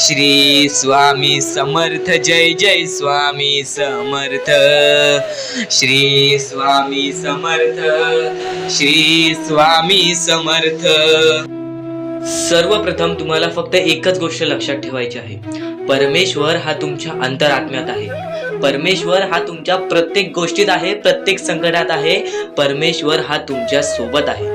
श्री स्वामी समर्थ. जय जय स्वामी समर्थ. श्री स्वामी समर्थ. श्री स्वामी समर्थ. सर्वप्रथम तुम्हाला फक्त एकच गोष्ट लक्षात ठेवायची आहे. परमेश्वर हा तुमच्या अंतरात्म्यात आहे. परमेश्वर हा तुमच्या प्रत्येक गोष्टीत आहे, प्रत्येक संकटात आहे. परमेश्वर हा तुमच्या सोबत आहे.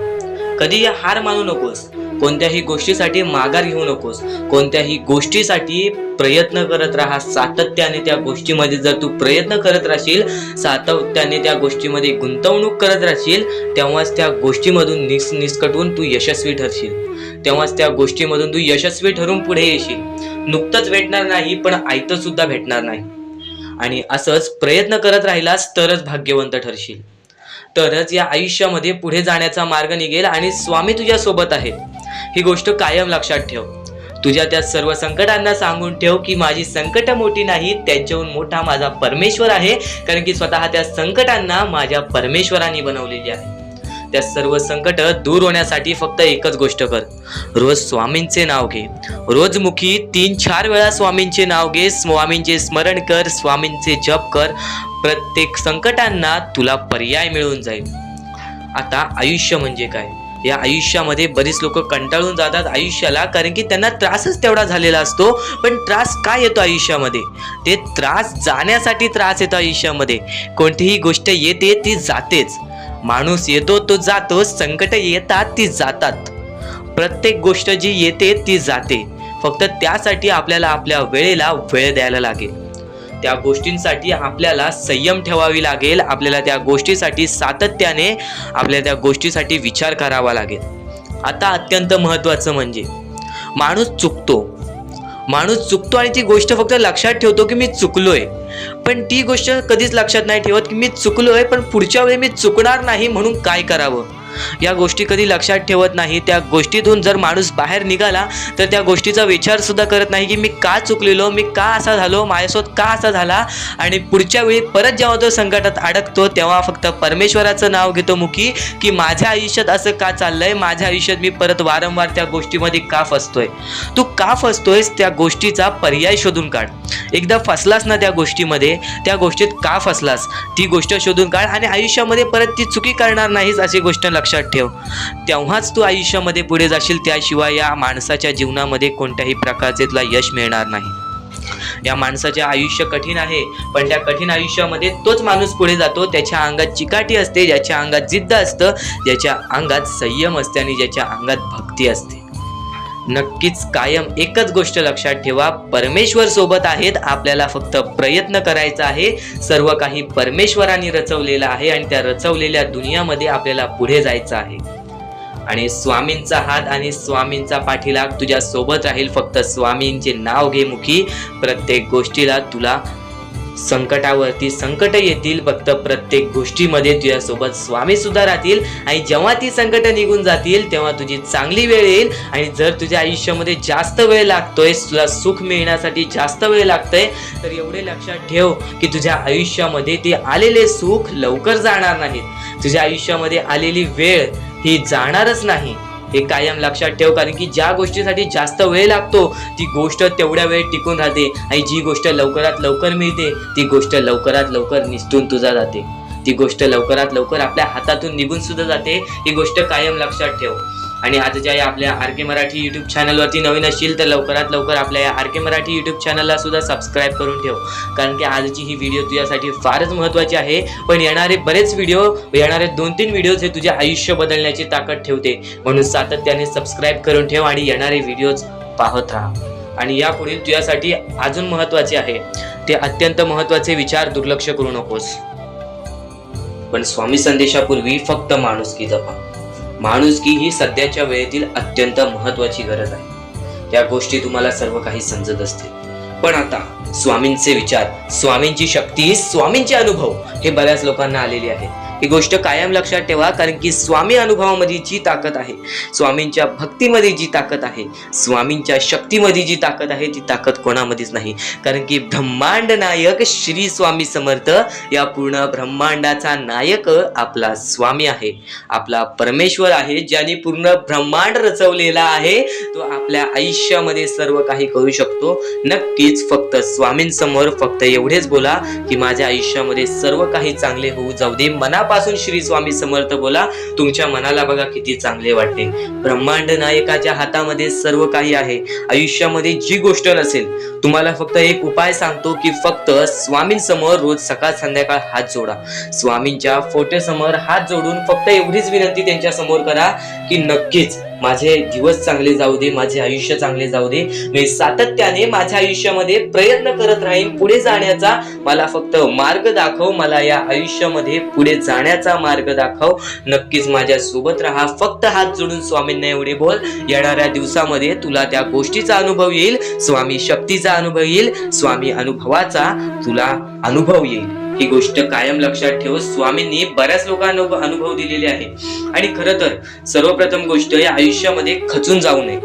कधी हार मानू नकोस. कोणत्याही गोष्टीसाठी माघार घेऊ नकोस. कोणत्याही गोष्टीसाठी प्रयत्न करत राहा. सातत्याने त्या गोष्टीमध्ये जर तू प्रयत्न करत राहशील, सातत्याने त्या गोष्टीमध्ये गुंतवणूक करत राहशील, तेव्हाच त्या गोष्टीमधून निसकटून तू यशस्वी ठरशील. तेव्हाच त्या गोष्टीमधून तू यशस्वी ठरून पुढे येशील. नुकतंच भेटणार नाही, पण आयतं सुद्धा भेटणार नाही. आणि असंच प्रयत्न करत राहिलास तरच भाग्यवंत ठरशील. तरच या आयुष्यामध्ये पुढे जाण्याचा मार्ग निघेल आणि स्वामी तुझ्या सोबत आहेत. ही गोष्ट कायम लक्षात ठेव. तुझ्या त्या सर्व संकटांना सांगून ठेव की माझी संकट मोठी नाही, त्यांच्याहून मोठा माझा परमेश्वर आहे. कारण की स्वतः त्या संकटांना माझ्या परमेश्वराने बनवलेली आहे. त्या सर्व संकट दूर होण्यासाठी फक्त एकच गोष्ट कर. रोज स्वामींचे नाव घे. रोज मुखी 3-4 वेळा स्वामींचे नाव घे. स्वामींचे स्मरण कर, स्वामींचे जप कर. प्रत्येक संकटांना तुला पर्याय मिळून जाईल. आता आयुष्य म्हणजे काय? या आयुष्यामध्ये बरीच लोक कंटाळून जातात आयुष्याला, कारण की त्यांना त्रासच तेवढा झालेला असतो. पण त्रास का येतो आयुष्यामध्ये? ते त्रास जाण्यासाठी त्रास येतो आयुष्यामध्ये. कोणतीही गोष्ट येते ती जातेच. माणूस येतो तो जातो, संकट येतात ती जातात. प्रत्येक गोष्ट जी येते ती जाते. फक्त त्यासाठी आपल्याला आपल्या वेळेला वेळ द्यायला लागेल. त्या गोष्टींसाठी आपल्याला संयम ठेवावी लागेल. आपल्याला त्या गोष्टीसाठी सातत्याने आपल्याला त्या गोष्टीसाठी विचार करावा लागेल. आता अत्यंत महत्त्वाचं म्हणजे माणूस चुकतो आणि ती गोष्ट फक्त लक्षात ठेवतो की मी चुकलोय, पण ती गोष्ट कधीच लक्षात नाही ठेवत की मी चुकलोय पण पुढच्या वेळी मी चुकणार नाही म्हणून काय करावं. या गोष्टी कधी लक्षात ठेवत नाही. त्या गोष्टीतून जर माणूस बाहेर निघाला तर त्या गोष्टीचा विचार सुद्धा करत नाही की मी का चुकलेलो, मी का असा झालो, माझ्यासोबत का असा झाला. आणि पुढच्या वेळी परत जेव्हा तो संकटात अडकतो तेव्हा फक्त परमेश्वराचं नाव घेतो मुखी की माझ्या आयुष्यात असं का चाललंय, माझ्या आयुष्यात मी परत वारंवार त्या गोष्टीमध्ये का फसतोय. तू का फसतोयस त्या गोष्टीचा पर्याय शोधून काढ. एकदा फसलास ना त्या गोष्टीमध्ये, त्या गोष्टीत का फसलास ती गोष्ट शोधून काढ आणि आयुष्यामध्ये परत ती चुकी करणार नाहीस अशी गोष्ट लक्षात ठेव. तेव्हाच तू आयुष्यामध्ये पुढे जाशील. त्याशिवाय या माणसाच्या जीवनामध्ये कोणत्याही प्रकारचे तुला यश मिळणार नाही. या माणसाचे आयुष्य कठीण आहे, पण त्या कठीण आयुष्यामध्ये तोच माणूस पुढे जातो. त्याच्या अंगात चिकाटी असते, ज्याच्या अंगात जिद्द असतं, ज्याच्या अंगात संयम असते आणि ज्याच्या अंगात भक्ती असते. नक्कीच कायम एकच गोष्ट लक्षात ठेवा, परमेश्वर सोबत आहेत. आपल्याला फक्त प्रयत्न करायचा आहे. सर्व काही परमेश्वराने रचवलेलं आहे आणि त्या रचवलेल्या दुनियामध्ये आपल्याला पुढे जायचं आहे. आणि स्वामींचा हात आणि स्वामींचा पाठीलाग तुझ्या सोबत राहील. फक्त स्वामींचे नाव घे मुखी. प्रत्येक गोष्टीला तुला संकटावरती संकट येतील, फक्त प्रत्येक गोष्टीमध्ये तुझ्यासोबत स्वामी सुद्धा राहतील. आणि जेव्हा ती संकट निघून जातील तेव्हा तुझी चांगली वेळ येईल. आणि जर तुझ्या आयुष्यामध्ये जास्त वेळ लागतोय, तुला सुख मिळण्यासाठी जास्त वेळ लागतोय, तर एवढे लक्षात ठेव की तुझ्या आयुष्यामध्ये ते आलेले सुख लवकर जाणार नाहीत. तुझ्या आयुष्यामध्ये आलेली वेळ ही जाणारच नाही, हे कायम लक्षात ठेव. कारण की ज्या गोष्टीसाठी जास्त वेळ लागतो ती गोष्ट तेवढ्या वेळ टिकून राहते आणि जी गोष्ट लवकरात लवकर मिळते ती गोष्ट लवकरात लवकर निसटून तुझा जाते. ती गोष्ट लवकरात लवकर आपल्या हातातून निघून सुद्धा जाते. ही गोष्ट कायम लक्षात ठेव. आणि आजच्या या आपल्या आर के मराठी यूट्यूब चॅनलवरती नवीन असशील तर लवकरात लवकर आपल्या या आर के मराठी यूट्यूब चॅनलला सुद्धा सबस्क्राईब करून ठेव. कारण की आजची ही व्हिडिओ तुझ्यासाठी फारच महत्त्वाची आहे. पण येणारे बरेच व्हिडिओ, येणारे 2-3 व्हिडिओज हे तुझे आयुष्य बदलण्याची ताकद ठेवते. म्हणून सातत्याने सबस्क्राईब करून ठेव आणि येणारे व्हिडिओज पाहत राहा. आणि यापुढील तुझ्यासाठी अजून महत्त्वाचे आहे ते अत्यंत महत्त्वाचे विचार दुर्लक्ष करू नकोस. पण स्वामी संदेशापूर्वी फक्त माणुसकी जपा. माणुसकी ही सध्याच्या वेळेतील अत्यंत महत्त्वाची गरज आहे. त्या गोष्टी तुम्हाला सर्व काही समजत असतील, पण आता स्वामींचे विचार, स्वामींची शक्ती, स्वामींचे अनुभव हे बऱ्याच लोकांना आलेले आहेत. ही गोष्ट कायम लक्षात ठेवा. कारण की स्वामी अनुभवामध्ये जी ताकद आहे, स्वामींच्या भक्तीमध्ये जी ताकद आहे, स्वामींच्या शक्तीमध्ये जी ताकद आहे ती ताकद कोणामध्येच नाही. कारण की ब्रह्मांड नायक श्री स्वामी समर्थ, या पूर्ण ब्रह्मांडाचा नायक आपला स्वामी आहे, आपला परमेश्वर आहे, ज्याने पूर्ण ब्रह्मांड रचवलेला आहे. तो आपल्या आयुष्यामध्ये सर्व काही करू शकतो. नक्कीच फक्त स्वामींसमोर फक्त एवढेच बोला की माझ्या आयुष्यामध्ये सर्व काही चांगले होऊ जाऊ दे. मनापासून श्री स्वामी समर्थ बोला. तुमच्या मनाला बघा किती चांगले वाटते. ब्रह्मांड नायकाच्या हातामध्ये सर्व काही आहे. आयुष्यामध्ये जी गोष्ट नसेल, तुम्हाला फक्त एक उपाय सांगतो की फक्त स्वामींसमोर रोज सकाळ संध्याकाळ हात जोडा. स्वामींच्या फोटोसमोर हात जोडून फक्त एवढीच विनंती त्यांच्या समोर करा की नक्कीच माझे दिवस चांगले जाऊ दे, माझे आयुष्य चांगले जाऊ दे. मी सातत्याने माझ्या आयुष्यामध्ये प्रयत्न करत राहीन पुढे जाण्याचा. मला फक्त मार्ग दाखव, मला या आयुष्यामध्ये पुढे जाण्याचा मार्ग दाखव. नक्कीच माझ्या सोबत राहा. फक्त हात जोडून स्वामींना एवढे बोल. येणाऱ्या दिवसामध्ये तुला त्या गोष्टीचा अनुभव येईल, स्वामी शक्तीचा अनुभव येईल, स्वामी अनुभवाचा तुला अनुभव येईल. ही गोष्ट कायम लक्षात ठेव. स्वामींनी बऱ्याच लोकांना अनुभव दिलेले आहे. आणि खरं तर सर्वप्रथम गोष्ट या आयुष्यामध्ये खचून जाऊ नये.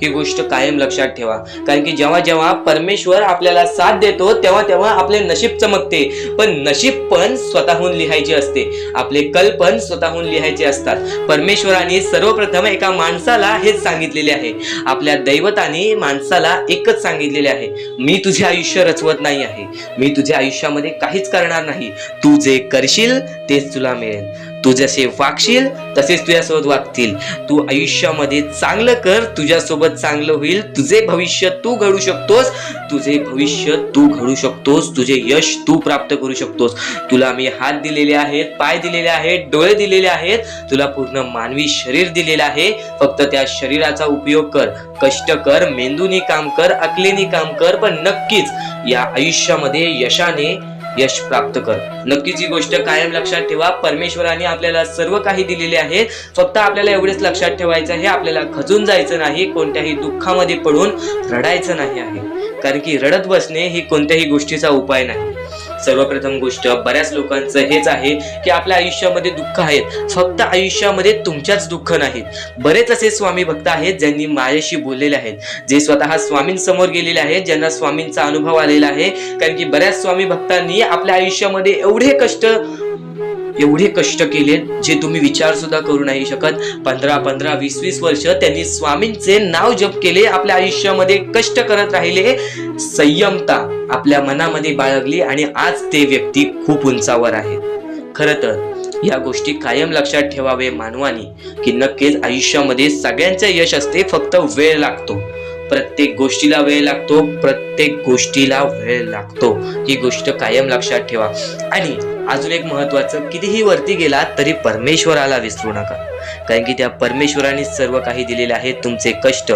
ही गोष्ट कायम लक्षात ठेवा. कारण की जेव्हा जेव्हा परमेश्वर आपल्याला साथ देतो तेव्हा तेव्हा आपले नशीब चमकते. पण नशीब पण स्वतःहून लिहायचे असते, आपले कल पण स्वतःहून लिहायचे असतात. परमेश्वराने सर्वप्रथम एका माणसाला हेच सांगितलेले आहे, आपल्या दैवताने माणसाला एकच सांगितलेले आहे, मी तुझे आयुष्य रचवत नाही आहे, मी तुझ्या आयुष्यामध्ये काहीच करणार नाही, तू जे करशील तेच तुला मिळेल, तू जसे वागशील तसेच तुझ्यासोबत वागतील, तू आयुष्यामध्ये चांगलं कर, तुझ्यासोबत चांगलं होईल, तुझे भविष्य तू घडू शकतोस, तुझे भविष्य तू घडू शकतोस, तुझे यश तू प्राप्त करू शकतोस. तुला मी हात दिलेले आहेत, पाय दिलेले आहेत, डोळे दिलेले आहेत, तुला पूर्ण मानवी शरीर दिलेलं आहे. फक्त त्या शरीराचा उपयोग कर, कष्ट कर, मेंदूनी काम कर, अकलेनी काम कर, पण नक्कीच या आयुष्यामध्ये यश प्राप्त कर. नक्कीच ही गोष्ट कायम लक्षात ठेवा. परमेश्वराने आपल्याला सर्व काही दिलेले आहे. फक्त आपल्याला एवढेच लक्षात ठेवायचं आहे, आपल्याला खचून जायचं नाही, कोणत्याही दुःखामध्ये पडून रडायचं नाही आहे. कारण की रडत बसणे ही कोणत्याही गोष्टीचा उपाय नाही. सर्वप्रथम गोष्ट बऱ्याच लोकांचं हेच आहे की आपल्या आयुष्यामध्ये दुःख आहेत, फक्त आयुष्यामध्ये तुमच्याच दुःख नाहीत. बरेच असे स्वामी भक्त आहेत ज्यांनी माझ्याशी बोललेले आहेत, जे स्वतः स्वामींसमोर गेलेले आहेत, ज्यांना स्वामींचा अनुभव आलेला आहे. कारण की बऱ्याच स्वामी भक्तांनी आपल्या आयुष्यामध्ये एवढे कष्ट केले जे तुम्ही विचार सुद्धा करू नाही शकत. 15, 20 वर्ष त्यांनी स्वामींचे नाव जप केले, आपल्या आयुष्यामध्ये कष्ट करत राहिले, संयमता आपल्या मनामध्ये बाळगली आणि आज ते व्यक्ती खूप उंचावर आहेत. खरं तर या गोष्टी कायम लक्षात ठेवावे मानवानी की नक्कीच आयुष्यामध्ये सगळ्यांचे यश असते, फक्त वेळ लागतो. प्रत्येक गोष्टीला वेळ लागतो, प्रत्येक गोष्टीला वेळ लागतो. ही गोष्ट कायम लक्षात ठेवा. आणि अजून एक महत्वाचं, कितीही वरती गेला तरी परमेश्वराला विसरू नका. कारण की त्या परमेश्वराने सर्व काही दिलेले आहे. तुमचे कष्ट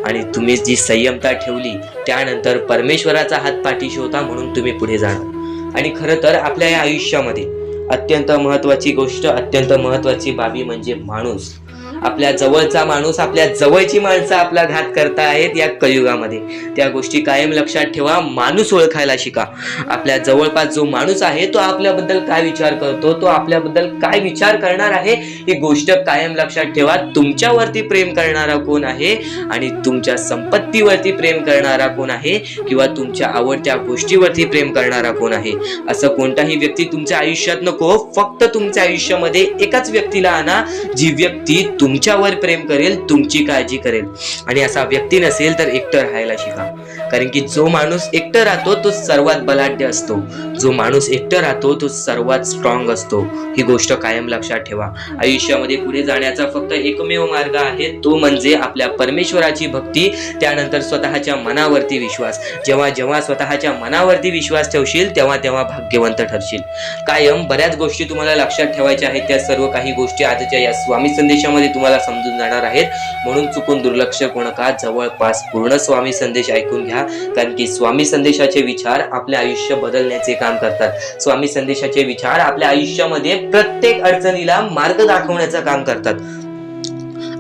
आणि तुम्ही जी संयमता ठेवली त्यानंतर परमेश्वराचा हात पाठीशी होता म्हणून तुम्ही पुढे जाणार. आणि खरं तर आपल्या या आयुष्यामध्ये अत्यंत महत्वाची गोष्ट, अत्यंत महत्वाची बाबी म्हणजे माणूस. आपल्या जवळचा माणूस, आपल्या जवळची माणसं आपला घात करतायत या कलियुगामध्ये. त्या गोष्टी कायम लक्षात ठेवा. माणूस ओळखायला शिका. आपल्या जवळपास जो माणूस आहे तो आपल्याबद्दल काय विचार करतो, तो आपल्याबद्दल काय विचार करणार आहे, ही गोष्ट कायम लक्षात ठेवा. तुमच्यावरती प्रेम करणारा कोण आहे आणि तुमच्या संपत्तीवरती प्रेम करणारा कोण आहे किंवा तुमच्या आवडत्या गोष्टीवरती प्रेम करणारा कोण आहे, असं कोणताही व्यक्ती तुमच्या आयुष्यात नको. फक्त तुमच्या आयुष्यामध्ये एकाच व्यक्तीला आणा, जी व्यक्ती तुमच्यावर प्रेम करेल, तुमची काळजी करेल. आणि असा व्यक्ती नसेल तर एकटं राहायला शिका. कारण की जो माणूस एकटं राहतो तो सर्वात बलाढ्य असतो, जो माणूस एकटं राहतो तो सर्वात स्ट्रॉंग असतो. ही गोष्ट कायम लक्षात ठेवा. आयुष्यामध्ये पुढे जाण्याचा फक्त एकमेव मार्ग आहे, तो म्हणजे आपल्या परमेश्वराची भक्ती, त्यानंतर स्वतःच्या मनावरती विश्वास. जेव्हा जेव्हा स्वतःच्या मनावरती विश्वास ठेवशील तेव्हा तेव्हा भाग्यवंत ठरशील. कायम बऱ्याच गोष्टी तुम्हाला लक्षात ठेवायच्या आहेत. त्या सर्व काही गोष्टी आजच्या या स्वामी संदेशामध्ये तुम्हाला समजून जाणार आहेत. म्हणून चुकून दुर्लक्ष करू नका. जवळपास पूर्ण स्वामी संदेश ऐकून घ्या. कारण की स्वामी संदेशाचे विचार आपले आयुष्य बदलण्याचे काम करतात. स्वामी संदेशाचे विचार आपल्या आयुष्यामध्ये प्रत्येक अडचणीला मार्ग दाखवण्याचं काम करतात.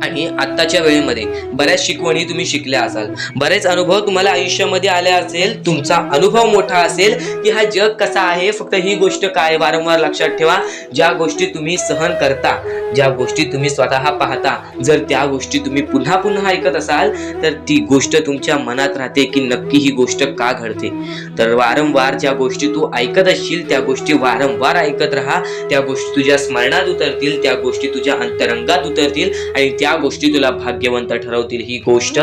आणि आत्ताच्या वेळेमध्ये बऱ्याच शिकवणी तुम्ही शिकल्या असाल, बरेच अनुभव तुम्हाला आयुष्यामध्ये आले असेल, तुमचा अनुभव मोठा असेल की हा जग कसा आहे. फक्त ही गोष्ट काय वारंवार लक्षात ठेवा, ज्या गोष्टी तुम्ही सहन करता, ज्या गोष्टी तुम्ही स्वतः पाहता, जर त्या गोष्टी तुम्ही पुन्हा पुन्हा ऐकत असाल तर ती गोष्ट तुमच्या मनात राहते की नक्की ही गोष्ट का घडते. तर वारंवार ज्या गोष्टी तू ऐकत असशील त्या गोष्टी वारंवार ऐकत राहा. त्या गोष्टी तुझ्या स्मरणात उतरतील, त्या गोष्टी तुझ्या अंतरंगात उतरतील आणि त्या गोष्टी तुला भाग्यवंत ठरवतील. ही गोष्ट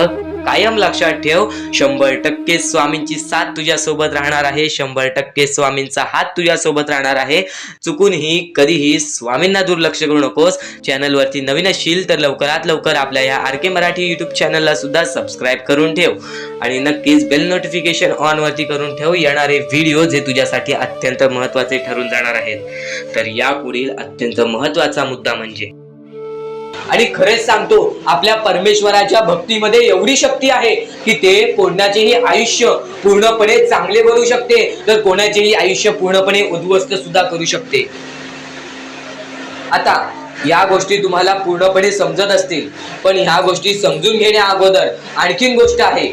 कायम लक्षात ठेव. 100% स्वामींची साथ तुझ्या सोबत राहणार आहे. 100% स्वामींचा हात तुझ्या सोबत राहणार आहे. चुकूनही कधीही स्वामींना दुर्लक्ष करू नकोस. चॅनल वरती नवीन असशील तर लवकरात लवकर आपल्या या आर के मराठी युट्यूब चॅनलला सुद्धा सबस्क्राईब करून ठेव आणि नक्कीच बेल नोटिफिकेशन ऑन वरती करून ठेव. येणारे व्हिडिओ जे तुझ्यासाठी अत्यंत महत्त्वाचे ठरून जाणार आहेत. तर यापुढील अत्यंत महत्त्वाचा मुद्दा म्हणजे, आणि खरेच सांगतो, आपल्या परमेश्वराच्या भक्तीमध्ये एवढी शक्ती आहे की ते कोणाचेही आयुष्य पूर्णपणे चांगले बनवू शकते, तर कोणाचेही आयुष्य पूर्णपणे उद्ध्वस्त सुद्धा करू शकते. आता या गोष्टी तुम्हाला पूर्णपणे समजत असतील, पण ह्या गोष्टी समजून घेण्या अगोदर आणखीन गोष्ट आहे.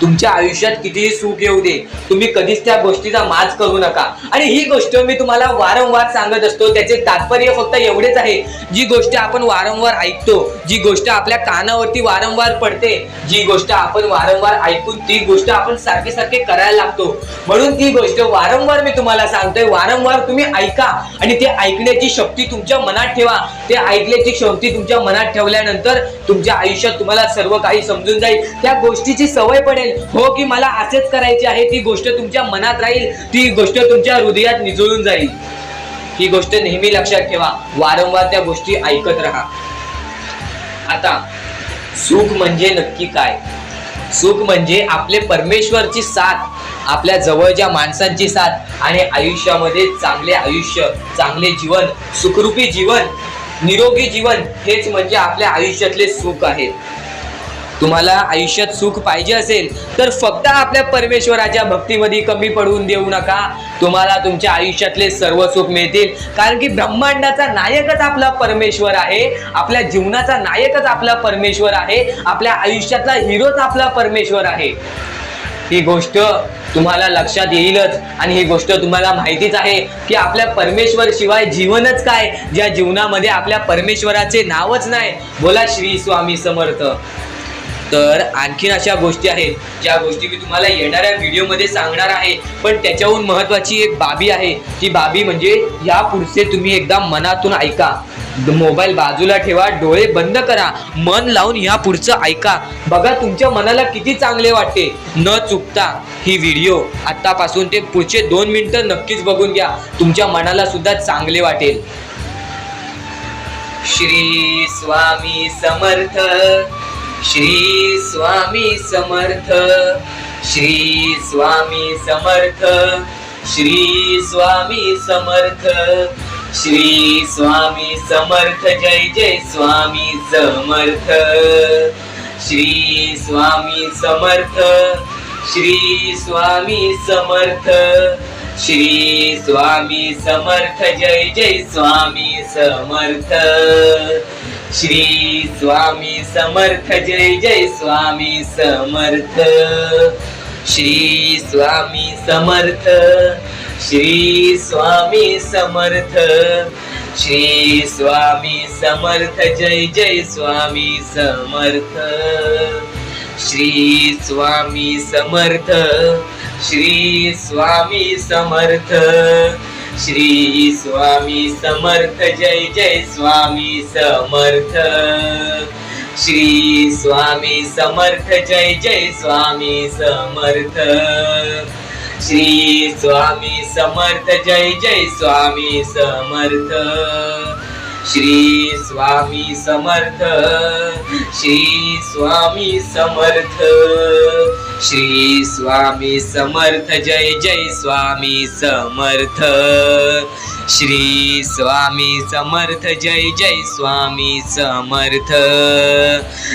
तुमच्या आयुष्यात कितीही सुख येऊ दे, तुम्ही कधीच त्या गोष्टीचा माज करू नका. आणि ही गोष्ट मी तुम्हाला वारंवार सांगत असतो. त्याचे तात्पर्य फक्त एवढेच आहे, जी गोष्ट आपण वारंवार ऐकतो, जी गोष्ट आपल्या कानावरती वारंवार पडते, जी गोष्ट आपण वारंवार ऐकून ती गोष्ट आपण सारखे सारखे करायला लागतो. म्हणून ती गोष्ट वारंवार मी तुम्हाला सांगतोय, वारंवार तुम्ही ऐका आणि ते ऐकण्याची शक्ती तुमच्या मनात ठेवा. ते ऐकण्याची शक्ती तुमच्या मनात ठेवल्यानंतर तुमच्या आयुष्यात तुम्हाला सर्व काही समजून जाईल. त्या गोष्टीची सवय पडेल. हो की मला असेच करायचे आहे, ती गोष्ट तुमच्या मनात राहील, ती गोष्ट तुमच्या हृदयात निजळून जाईल. ही गोष्ट नेहमी लक्षात ठेवा. वारंवार त्या गोष्टी ऐकत राहा. आता सुख म्हणजे नक्की काय? सुख म्हणजे आपले परमेश्वरची साथ, आपल्या जवळच्या माणसांची साथ आणि आयुष्यामध्ये चांगले आयुष्य, चांगले जीवन, सुखरूपी जीवन, निरोगी जीवन, हेच म्हणजे आपल्या आयुष्यातले सुख आहे. तुम्हाला आयुष्यात सुख पाहिजे असेल तर फक्त आपल्या परमेश्वराच्या भक्तीमध्ये कमी पडून देऊ नका. तुम्हाला तुमच्या आयुष्यातले सर्व सुख मिळतील. कारण की ब्रह्मांडाचा नायकच आपला परमेश्वर आहे. आपल्या जीवनाचा नायकच आपला परमेश्वर आहे. आपल्या आयुष्यातला हिरोच आपला परमेश्वर आहे. ही गोष्ट तुम्हाला लक्षात येईलच. आणि ही गोष्ट तुम्हाला माहितीच आहे की आपल्या परमेश्वर शिवाय जीवनच काय, ज्या जीवनामध्ये आपल्या परमेश्वराचे नावच नाही. बोला श्री स्वामी समर्थ. तर आणखीन अशा गोष्टी आहेत ज्या गोष्टी मी तुम्हाला येणाऱ्या व्हिडिओमध्ये सांगणार आहे. पण त्याच्याहून महत्वाची एक बाबी आहे. ती बाबी म्हणजे या पुढचे तुम्ही एकदा मनातून ऐका. मोबाईल बाजूला ठेवा, डोळे बंद करा, मन लावून या पुढचं ऐका. बघा तुमच्या मनाला किती चांगले वाटते. न चुकता ही व्हिडिओ आतापासून ते पुढचे 2 मिनिटं नक्कीच बघून घ्या. तुमच्या मनाला सुद्धा चांगले वाटेल. श्री स्वामी समर्थ. श्री स्वामी समर्थ. श्री स्वामी समर्थ. श्री स्वामी समर्थ. श्री स्वामी समर्थ. जय जय स्वामी समर्थ. श्री स्वामी समर्थ. श्री स्वामी समर्थ. श्री स्वामी समर्थ. जय जय स्वामी समर्थ. श्री स्वामी समर्थ. जय जय स्वामी समर्थ. श्री स्वामी समर्थ. श्री स्वामी समर्थ. श्री स्वामी समर्थ. जय जय स्वामी समर्थ. श्री स्वामी समर्थ. श्री स्वामी समर्थ. श्री स्वामी समर्थ. जय जय स्वामी समर्थ. श्री स्वामी समर्थ. जय जय स्वामी समर्थ. श्री स्वामी समर्थ. जय जय स्वामी समर्थ. श्री स्वामी समर्थ. श्री स्वामी समर्थ. श्री स्वामी समर्थ. जय जय स्वामी समर्थ. श्री स्वामी समर्थ. जय जय स्वामी समर्थ.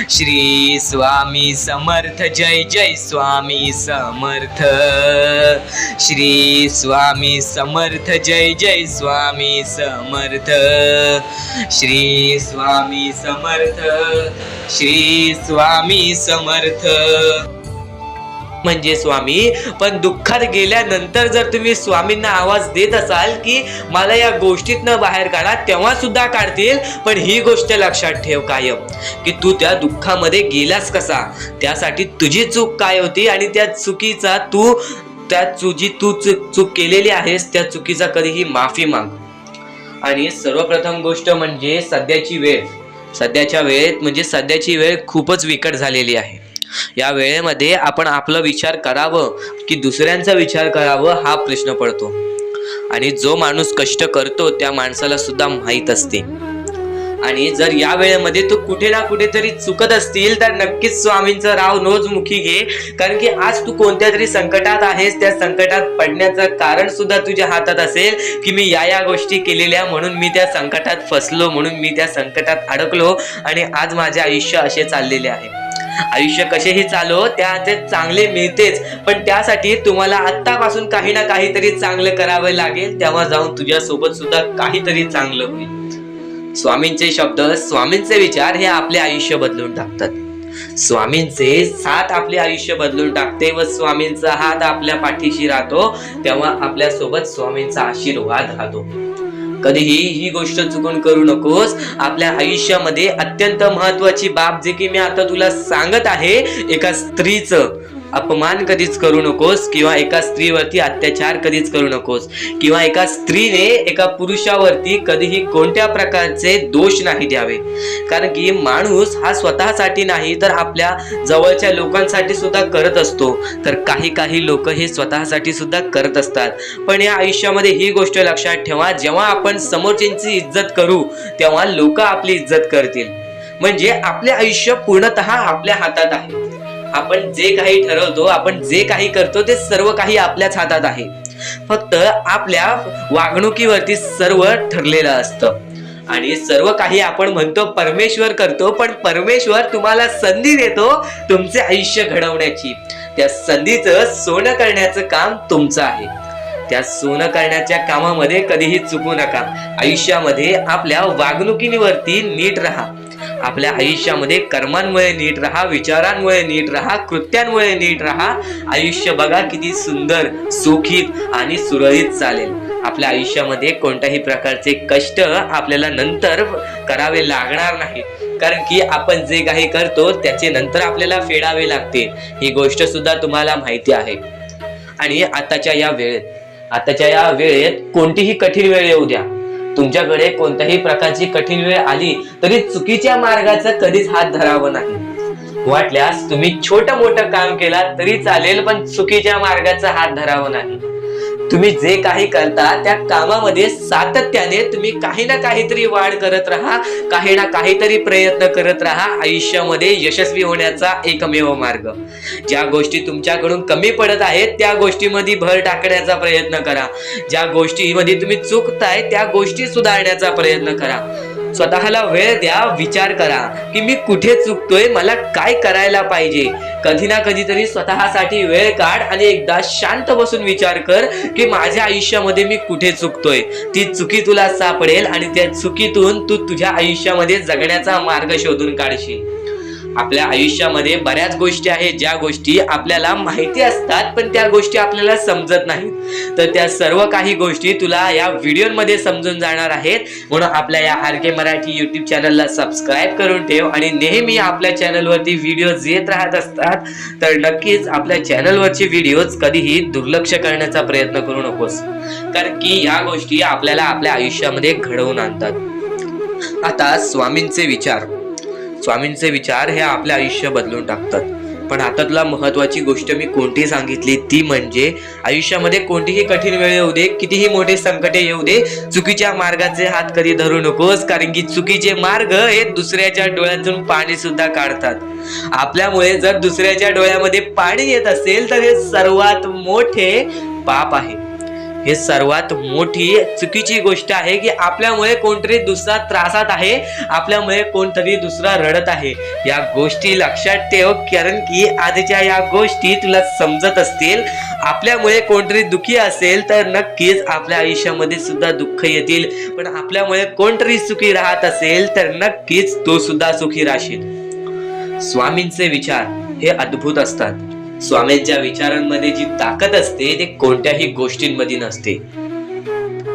श्री स्वामी समर्थ. जय जय स्वामी समर्थ. श्री स्वामी समर्थ. जय जय स्वामी समर्थ. श्री स्वामी समर्थ. श्री स्वामी समर्थ. म्हणजे स्वामी. पण दुःखात गेल्यानंतर जर तुम्ही स्वामींना आवाज देत असाल की मला या गोष्टीतनं बाहेर काढा, तेव्हा सुद्धा काढतील. पण ही गोष्ट लक्षात ठेव कायम की तू त्या दुःखामध्ये गेलास कसा, त्यासाठी तुझी चूक काय होती आणि त्या चुकीचा तू चूक केलेली आहेस त्या चुकीचा कधीही माफी माग. आणि सर्वप्रथम गोष्ट म्हणजे सध्याची वेळ खूपच विकट झालेली आहे. या वेळेमध्ये आपण आपला विचार करावं की दुसऱ्यांचा विचार करावं हा प्रश्न पडतो. आणि जो माणूस कष्ट करतो त्या माणसाला सुद्धा माहीत असते. आणि जर या वेळेमध्ये तू कुठे ना कुठेतरी चुकत असतील तर नक्कीच स्वामींचं राव नोजमुखी घे. कारण की आज तू कोणत्या तरी संकटात आहेस. त्या संकटात पडण्याचं कारण सुद्धा तुझ्या हातात असेल की मी या गोष्टी केलेल्या म्हणून मी त्या संकटात फसलो, म्हणून मी त्या संकटात अडकलो आणि आज माझे आयुष्य असे चाललेले आहे. आयुष्य कसेही चालो त्याचे चांगले मिळतेच. पण त्यासाठी तुम्हाला आत्तापासून काही ना काहीतरी चांगलं करावे लागेल. तेव्हा जाऊन तुझ्या सोबत सुद्धा काहीतरी चांगलं होईल. स्वामींचे शब्द, स्वामींचे विचार हे आपले आयुष्य बदलून टाकतात. स्वामींचे साथ आपले आयुष्य बदलून टाकते व स्वामींचा हात आपल्या पाठीशी राहतो, तेव्हा आपल्या सोबत स्वामींचा आशीर्वाद राहतो. कधीही ही गोष्ट चुकून करू नकोस. आपल्या आयुष्यामध्ये अत्यंत महत्वाची बाब जे की मी आता तुला सांगत आहे, एका स्त्रीचं अपमान कधीच करू नकोस, किंवा एका स्त्रीवरती अत्याचार कधीच करू नकोस, किंवा एका स्त्रीने एका पुरुषावरती कधीही कोणत्या प्रकारचे दोष नाही द्यावे. कारण की माणूस हा स्वतःसाठी नाही तर आपल्या जवळच्या लोकांसाठी सुद्धा करत असतो. तर काही लोक हे स्वतःसाठी सुद्धा करत असतात. पण या आयुष्यामध्ये ही गोष्ट लक्षात ठेवा, जेव्हा आपण समोरच्यांची इज्जत करू तेव्हा लोक आपली इज्जत करतील. म्हणजे आपले आयुष्य पूर्णतः आपल्या हातात आहे. आपण जे काही ठरवतो, आपण जे काही करतो ते सर्व काही आपल्याच हातात आहे. फक्त आपल्या वागणुकीवरती सर्व ठरलेलं असतं. आणि सर्व काही आपण म्हणतो परमेश्वर करतो, पण परमेश्वर तुम्हाला संधी देतो तुमचे आयुष्य घडवण्याची. त्या संधीचं सोनं करण्याचं काम तुमचं आहे. त्या सोनं करण्याच्या कामामध्ये कधीही चुकू नका. आयुष्यामध्ये आपल्या वागणुकीवरती नीट राहा. आपल्या आयुष्यामध्ये कर्मांमुळे नीट राहा, विचारांमुळे नीट राहा, कृत्यांमुळे नीट राहा. आयुष्य बघा किती सुंदर, सुखीत आणि सुरळीत चालेल. आपल्या आयुष्यामध्ये कोणत्याही प्रकारचे कष्ट आपल्याला नंतर करावे लागणार नाही. कारण की आपण जे काही करतो त्याचे नंतर आपल्याला फेडावे लागते. ही गोष्ट सुद्धा तुम्हाला माहिती आहे. आणि आताच्या या वेळेत कोणतीही कठीण वेळ येऊ द्या, तुमच्याकडे कोणत्याही प्रकारची कठीण वेळ आली तरी चुकीच्या मार्गाचा कधीच हात धरावा नाही. वाटल्यास तुम्ही छोटं मोठं काम केला तरी चालेल, पण चुकीच्या मार्गाचा हात धरावा नाही. तुम्ही जे काही करता त्या कामामध्ये सातत्याने तुम्ही काही ना काहीतरी वाढ करत राहा, काही ना काहीतरी प्रयत्न करत राहा. आयुष्यामध्ये यशस्वी होण्याचा एकमेव मार्ग. ज्या गोष्टी तुमच्याकडून कमी पडत आहेत त्या गोष्टीमध्ये भर टाकण्याचा प्रयत्न करा. ज्या गोष्टीमध्ये तुम्ही चुकताय त्या गोष्टी सुधारण्याचा प्रयत्न करा. स्वतःला वेळ द्या, विचार करा की मी कुठे चुकतोय, मला काय करायला पाहिजे. कधी ना कधीतरी स्वतःसाठी वेळ काढ आणि एकदा शांत बसून विचार कर की माझ्या आयुष्यामध्ये मी कुठे चुकतोय. ती चुकी तुला सापडेल आणि त्या चुकीतून तू तुझ्या आयुष्यामध्ये जगण्याचा मार्ग शोधून काढशील. आपल्या आयुष्यामध्ये बऱ्याच गोष्टी आहेत ज्या गोष्टी आपल्याला माहिती असतात पण त्या गोष्टी आपल्याला समजत नाहीत. तर त्या सर्व काही गोष्टी तुला या व्हिडिओमध्ये समजून जाणार आहेत. म्हणून आपल्या या RK मराठी YouTube चॅनलला सबस्क्राईब करून ठेव. आणि नेहमी आपल्या चॅनलवरती व्हिडिओज येत राहत असतात, तर नक्कीच आपल्या चॅनलवरचे व्हिडिओज कधीही दुर्लक्ष करण्याचा प्रयत्न करू नकोस. कारण की या गोष्टी आपल्याला आपल्या आयुष्यामध्ये घडवून आणतात. आता स्वामींचे विचार हे आपले आयुष्य बदलून टाकतात. पण आता तुला महत्वाची गोष्ट मी कोणती सांगितली ती म्हणजे आयुष्यामध्ये कोणतीही कठीण वेळ येऊ दे, कितीही मोठे संकटे येऊ दे, चुकीच्या मार्गाचे हात कधी धरू नकोस. कारण की चुकीचे मार्ग हे दुसऱ्याच्या डोळ्यातून पाणी सुद्धा काढतात. आपल्यामुळे जर दुसऱ्याच्या डोळ्यामध्ये पाणी येत असेल तर हे सर्वात मोठे पाप आहे. हे सर्वात मोठी चुकीची गोष्ट आहे की आपल्यामुळे कोणतरी दुसरा त्रासात आहे, आपल्यामुळे कोणतरी दुसरा रडत आहे. या गोष्टी लक्षात ठेव. कारण की आजच्या या गोष्टी तुला समजत असतील. आपल्यामुळे कोणतरी दुःखी असेल तर नक्कीच आपल्या आयुष्यामध्ये सुद्धा दुःख येतील. पण आपल्यामुळे कोणतरी सुखी राहत असेल तर नक्कीच तो सुद्धा सुखी राहशील. स्वामींचे विचार हे अद्भुत असतात. स्वामींच्या विचारांमध्ये जी ताकद असते ते कोणत्याही गोष्टींमध्ये नसते.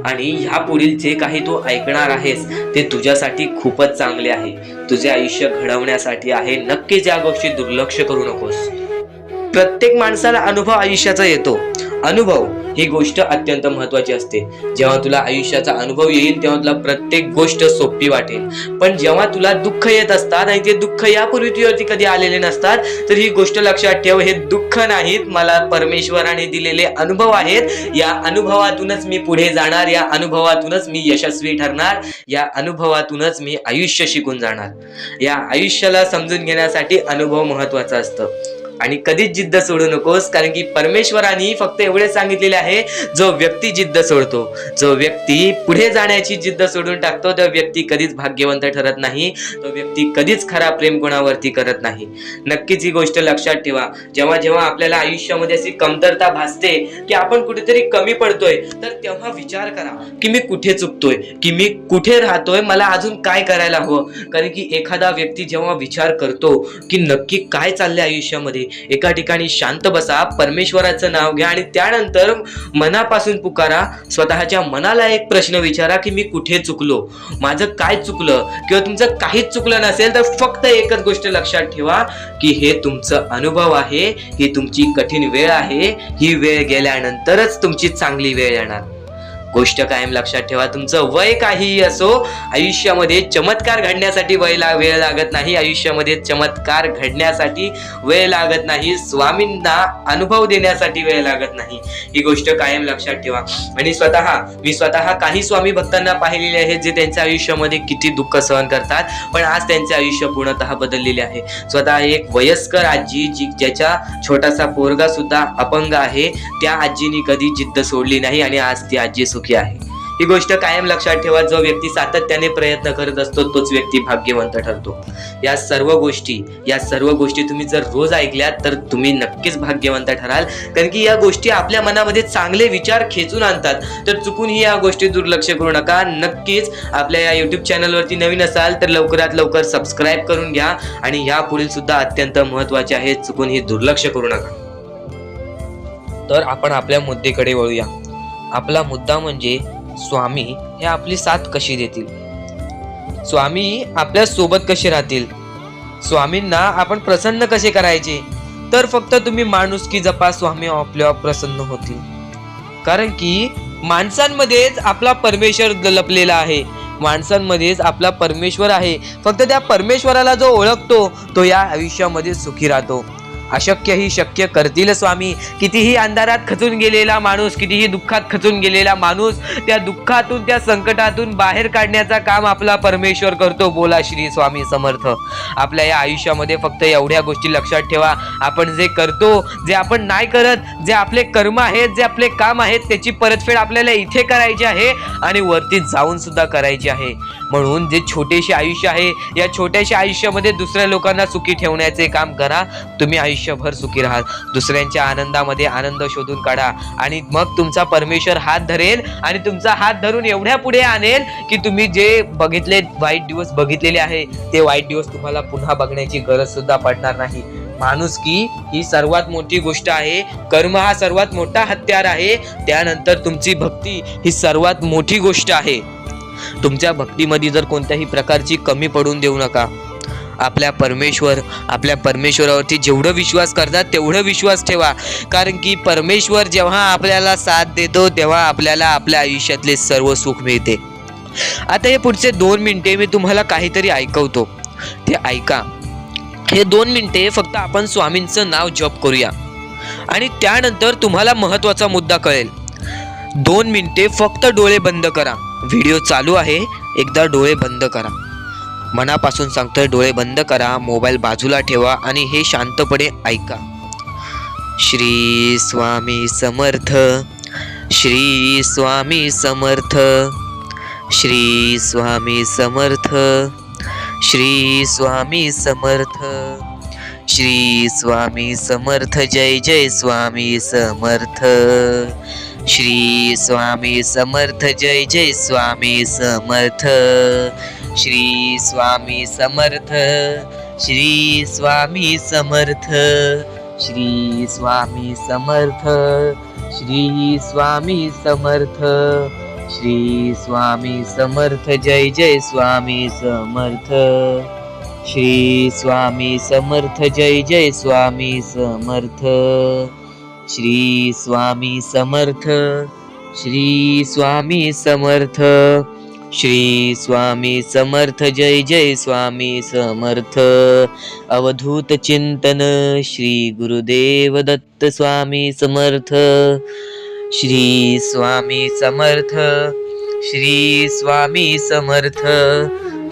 आणि ह्या पुढील जे काही तू ऐकणार आहेस ते तुझ्यासाठी खूपच चांगले आहे, तुझे आयुष्य घडवण्यासाठी आहे. नक्कीच या गोष्टी दुर्लक्ष करू नकोस. प्रत्येक माणसाला अनुभव आयुष्याचा येतो. अनुभव ही गोष्ट अत्यंत महत्वाची असते. जेव्हा तुला आयुष्याचा अनुभव येईल तेव्हा तुला प्रत्येक गोष्ट सोपी वाटेल. पण जेव्हा तुला दुःख येत असतात आणि ते दुःख यापूर्वी तुझ्यावरती कधी आलेले नसतात, तर ही गोष्ट लक्षात ठेव, हे दुःख नाहीत, मला परमेश्वराने दिलेले अनुभव आहेत. या अनुभवातूनच मी पुढे जाणार, या अनुभवातूनच मी यशस्वी ठरणार, या अनुभवातूनच मी आयुष्य शिकून जाणार. या आयुष्याला समजून घेण्यासाठी अनुभव महत्वाचा असतं. आणि कधीच जिद्द सोडू नकोस, कारण की परमेश्वराने फक्त एवढे सांगितलेले आहे, जो व्यक्ती जिद्द सोडतो, जो व्यक्ती पुढे जाण्याची जिद्द सोडून टाकतो, तो व्यक्ती कधीच भाग्यवंत ठरत नाही, तो व्यक्ती कधीच खरा प्रेम कोणावरती करत नाही. नक्कीच ही गोष्ट लक्षात ठेवा. जेव्हा जेव्हा आपल्याला आयुष्यामध्ये अशी कमतरता भासते की आपण कुठेतरी कमी पडतोय, तर तेव्हा विचार करा की मी कुठे चुकतोय, की मी कुठे राहतोय, मला अजून काय करायला हवं. कारण की एखादा व्यक्ती जेव्हा विचार करतो की नक्की काय चाललंय आयुष्यामध्ये, एका ठिकाणी शांत बसा, परमेश्वराचं नाव घ्या आणि त्यानंतर मनापासून पुकारा. स्वतःच्या मनाला एक प्रश्न विचारा की मी कुठे चुकलो, माझं काय चुकलं. किंवा तुमचं काहीच चुकलं नसेल तर फक्त एकच गोष्ट लक्षात ठेवा की हे तुमचं अनुभव आहे, ही तुमची कठीण वेळ आहे, ही वेळ गेल्यानंतरच तुमची चांगली वेळ येणार. गोष्ट कायम लक्षात ठेवा. तुमचं वय काहीही असो, आयुष्यामध्ये चमत्कार घडण्यासाठी वेळ लागत नाही, आयुष्यामध्ये चमत्कार घडण्यासाठी वेळ लागत नाही, स्वामींना अनुभव देण्यासाठी वेळ लागत नाही. ही गोष्ट कायम लक्षात ठेवा. आणि मी स्वतः काही स्वामी भक्तांना पाहिलेले आहेत जे त्यांच्या आयुष्यामध्ये किती दुःख सहन करतात, पण आज त्यांचे आयुष्य पूर्णतः बदललेले आहे. स्वतः एक वयस्कर आजी, ज्याचा छोटासा पोरगा सुद्धा अपंग आहे, त्या आजीनी कधी जिद्द सोडली नाही आणि आज ती आजी सुखी आहे. ही गोष्ट कायम लक्षात ठेवा. जो व्यक्ती सातत्याने प्रयत्न करत असतो तोच व्यक्ती भाग्यवंत ठरतो. या सर्व गोष्टी तुम्ही जर रोज ऐकल्यात तर तुम्ही नक्कीच भाग्यवंत ठराल, कारण की या गोष्टी आपल्या मनामध्ये चांगले विचार खेचून आणतात. तर चुकूनही या गोष्टी दुर्लक्ष करू नका. नक्कीच आपल्या या YouTube चॅनलवरती नवीन असाल तर लवकरात लवकर सबस्क्राईब करून घ्या आणि या पुढील सुद्धा अत्यंत महत्त्वाचे आहे, चुकूनही दुर्लक्ष करू नका. तर आपण आपल्या मुद्द्याकडे वळूया. आपला मुद्दा म्हणजे स्वामी हे आपली साथ कशी देतील, स्वामी आपल्या सोबत कसे राहतील, स्वामींना आपण प्रसन्न कसे करायचे. तर फक्त तुम्ही माणुसकी जपा, स्वामी आपल्यावर प्रसन्न होतील. कारण की माणसांमध्येच आपला परमेश्वर लपलेला आहे, माणसांमध्येच आपला परमेश्वर आहे. फक्त त्या परमेश्वराला जो ओळखतो तो या आयुष्यामध्ये सुखी राहतो. अशक्य ही शक्य करतील स्वामी. कितीही अंधारात खचून गेलेला माणूस, कितीही दुःखात खचून गेलेला माणूस, त्या दुःखातून, त्या संकटातून बाहेर काढण्याचा काम आपला परमेश्वर करतो. बोला श्री स्वामी समर्थ. आपल्या या आयुष्यामध्ये फक्त एवढ्या गोष्टी लक्षात ठेवा. आपण जे करतो, जे आपण नाही करत, जे आपले कर्म आहेत, जे आपले काम आहेत, त्याची परतफेड आपल्याला इथे करायची आहे आणि वरती जाऊन सुद्धा करायची आहे. म्हणून जे छोटेसे आयुष्य आहे, या छोट्याशा आयुष्यामध्ये दुसऱ्या लोकांना सुखी ठेवण्याचे काम करा. तुम्ही आयुष्यभर सुखी राहाल. दुसऱ्यांच्या आनंदामध्ये आनंद शोधून काढा आणि मग तुमचा परमेश्वर हात धरेल आणि तुमचा हात धरून एवढ्या पुढे आणेल की तुम्ही जे वाईट दिवस बघितलेले आहे ते वाईट दिवस तुम्हाला पुन्हा बघण्याची गरज सुद्धा पडणार नाही. माणुसकी ही सर्वात मोठी गोष्ट आहे. कर्म हा सर्वात मोठा हत्यार आहे. त्यानंतर तुमची भक्ती ही सर्वात मोठी गोष्ट आहे. तुमच्या भक्तीमध्ये जर कोणत्याही प्रकारची कमी पडून देऊ नका. आपल्या परमेश्वरावरती जेवढं विश्वास करतात तेवढं विश्वास ठेवा. कारण की परमेश्वर जेव्हा आपल्याला साथ देतो तेव्हा आपल्याला आपल्या आयुष्यातले सर्व सुख मिळते. आता हे पुढचे 2 मिनिटे मी तुम्हाला काहीतरी ऐकवतो, ते ऐका. हे 2 मिनिटे फक्त आपण स्वामींचं नाव जप करूया आणि त्यानंतर तुम्हाला महत्त्वाचा मुद्दा कळेल. 2 मिनिटे फक्त डोळे बंद करा. व्हिडिओ चालू आहे, एकदा डोळे बंद करा. मनापासून सांगतोय, डोळे बंद करा, मोबाईल बाजूला ठेवा आणि हे शांतपणे ऐका. श्री स्वामी समर्थ, श्री स्वामी समर्थ, श्री स्वामी समर्थ, श्री स्वामी समर्थ, श्री स्वामी समर्थ. जय जय स्वामी समर्थ. श्री स्वामी समर्थ. जय जय स्वामी समर्थ. श्री स्वामी समर्थ. श्री स्वामी समर्थ. श्री स्वामी समर्थ. श्री स्वामी समर्थ. श्री स्वामी समर्थ. जय जय स्वामी समर्थ. श्री स्वामी समर्थ. जय जय स्वामी समर्थ. श्री स्वामी समर्थ. श्री स्वामी समर्थ. श्री स्वामी समर्थ. जय जय स्वामी समर्थ. अवधूत चिंतन श्री गुरुदेव दत्त स्वामी समर्थ. श्री स्वामी समर्थ. श्री स्वामी समर्थ.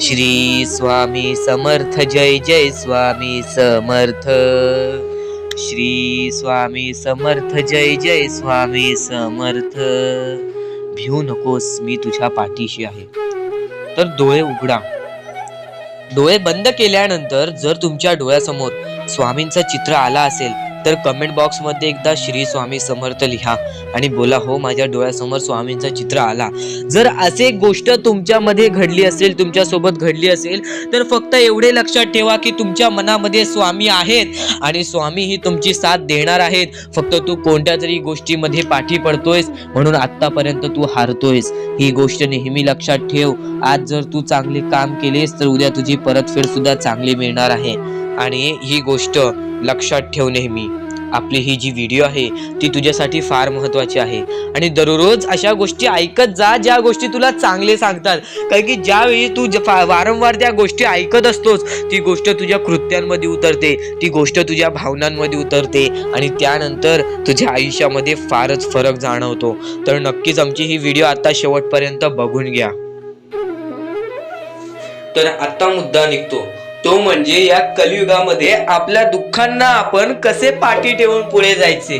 श्री स्वामी समर्थ. जय जय स्वामी समर्थ. श्री स्वामी समर्थ, जय जय स्वामी समर्थ. भिवू नकोस, मी तुझ्या पाठीशी आहे. तर डोळे उघडा. डोळे बंद केल्यानंतर जर तुमच्या डोळ्यासमोर स्वामींचं चित्र आला असेल तर कमेंट बॉक्स मध्ये एकदा श्री स्वामी समर्थ लिहा आणि बोला, हो माझ्या डोळ्यासमोर स्वामींचं चित्र आला. जर असे गोष्ट तुमच्यामध्ये घडली असेल, तुमच्या सोबत घडली असेल, तर फक्त एवढे लक्षात ठेवा की तुमच्या मनामध्ये स्वामी आहेत आणि स्वामी ही तुमची साथ देणार आहेत. फक्त तू कोणत्या तरी गोष्टीमध्ये पाठी पडतोयस म्हणून आतापर्यंत तू हारतोयस. ही गोष्ट नेहमी लक्षात ठेव. आज जर तू चांगले काम केलेस तर उद्या तुझी परतफेड सुद्धा चांगली मिळणार आहे. आणि ही गोष्ट लक्षात ठेव नेहमी. आपली ही जी व्हिडिओ आहे ती तुझ्यासाठी फार महत्वाची आहे आणि दररोज अशा गोष्टी ऐकत जा ज्या गोष्टी तुला चांगले सांगतात. कारण की ज्यावेळी तू वारंवार त्या गोष्टी ऐकत असतोस ती गोष्ट तुझ्या कृत्यांमध्ये उतरते, ती गोष्ट तुझ्या भावनांमध्ये उतरते आणि त्यानंतर तुझ्या आयुष्यामध्ये फारच फरक जाणवतो. तर नक्कीच आमची ही व्हिडिओ आता शेवटपर्यंत बघून घ्या. तर आता मुद्दा निघतो तो म्हणजे या कलियुगामध्ये आपल्या दुःखांना आपण कसे पाठी ठेवून पुढे जायचे.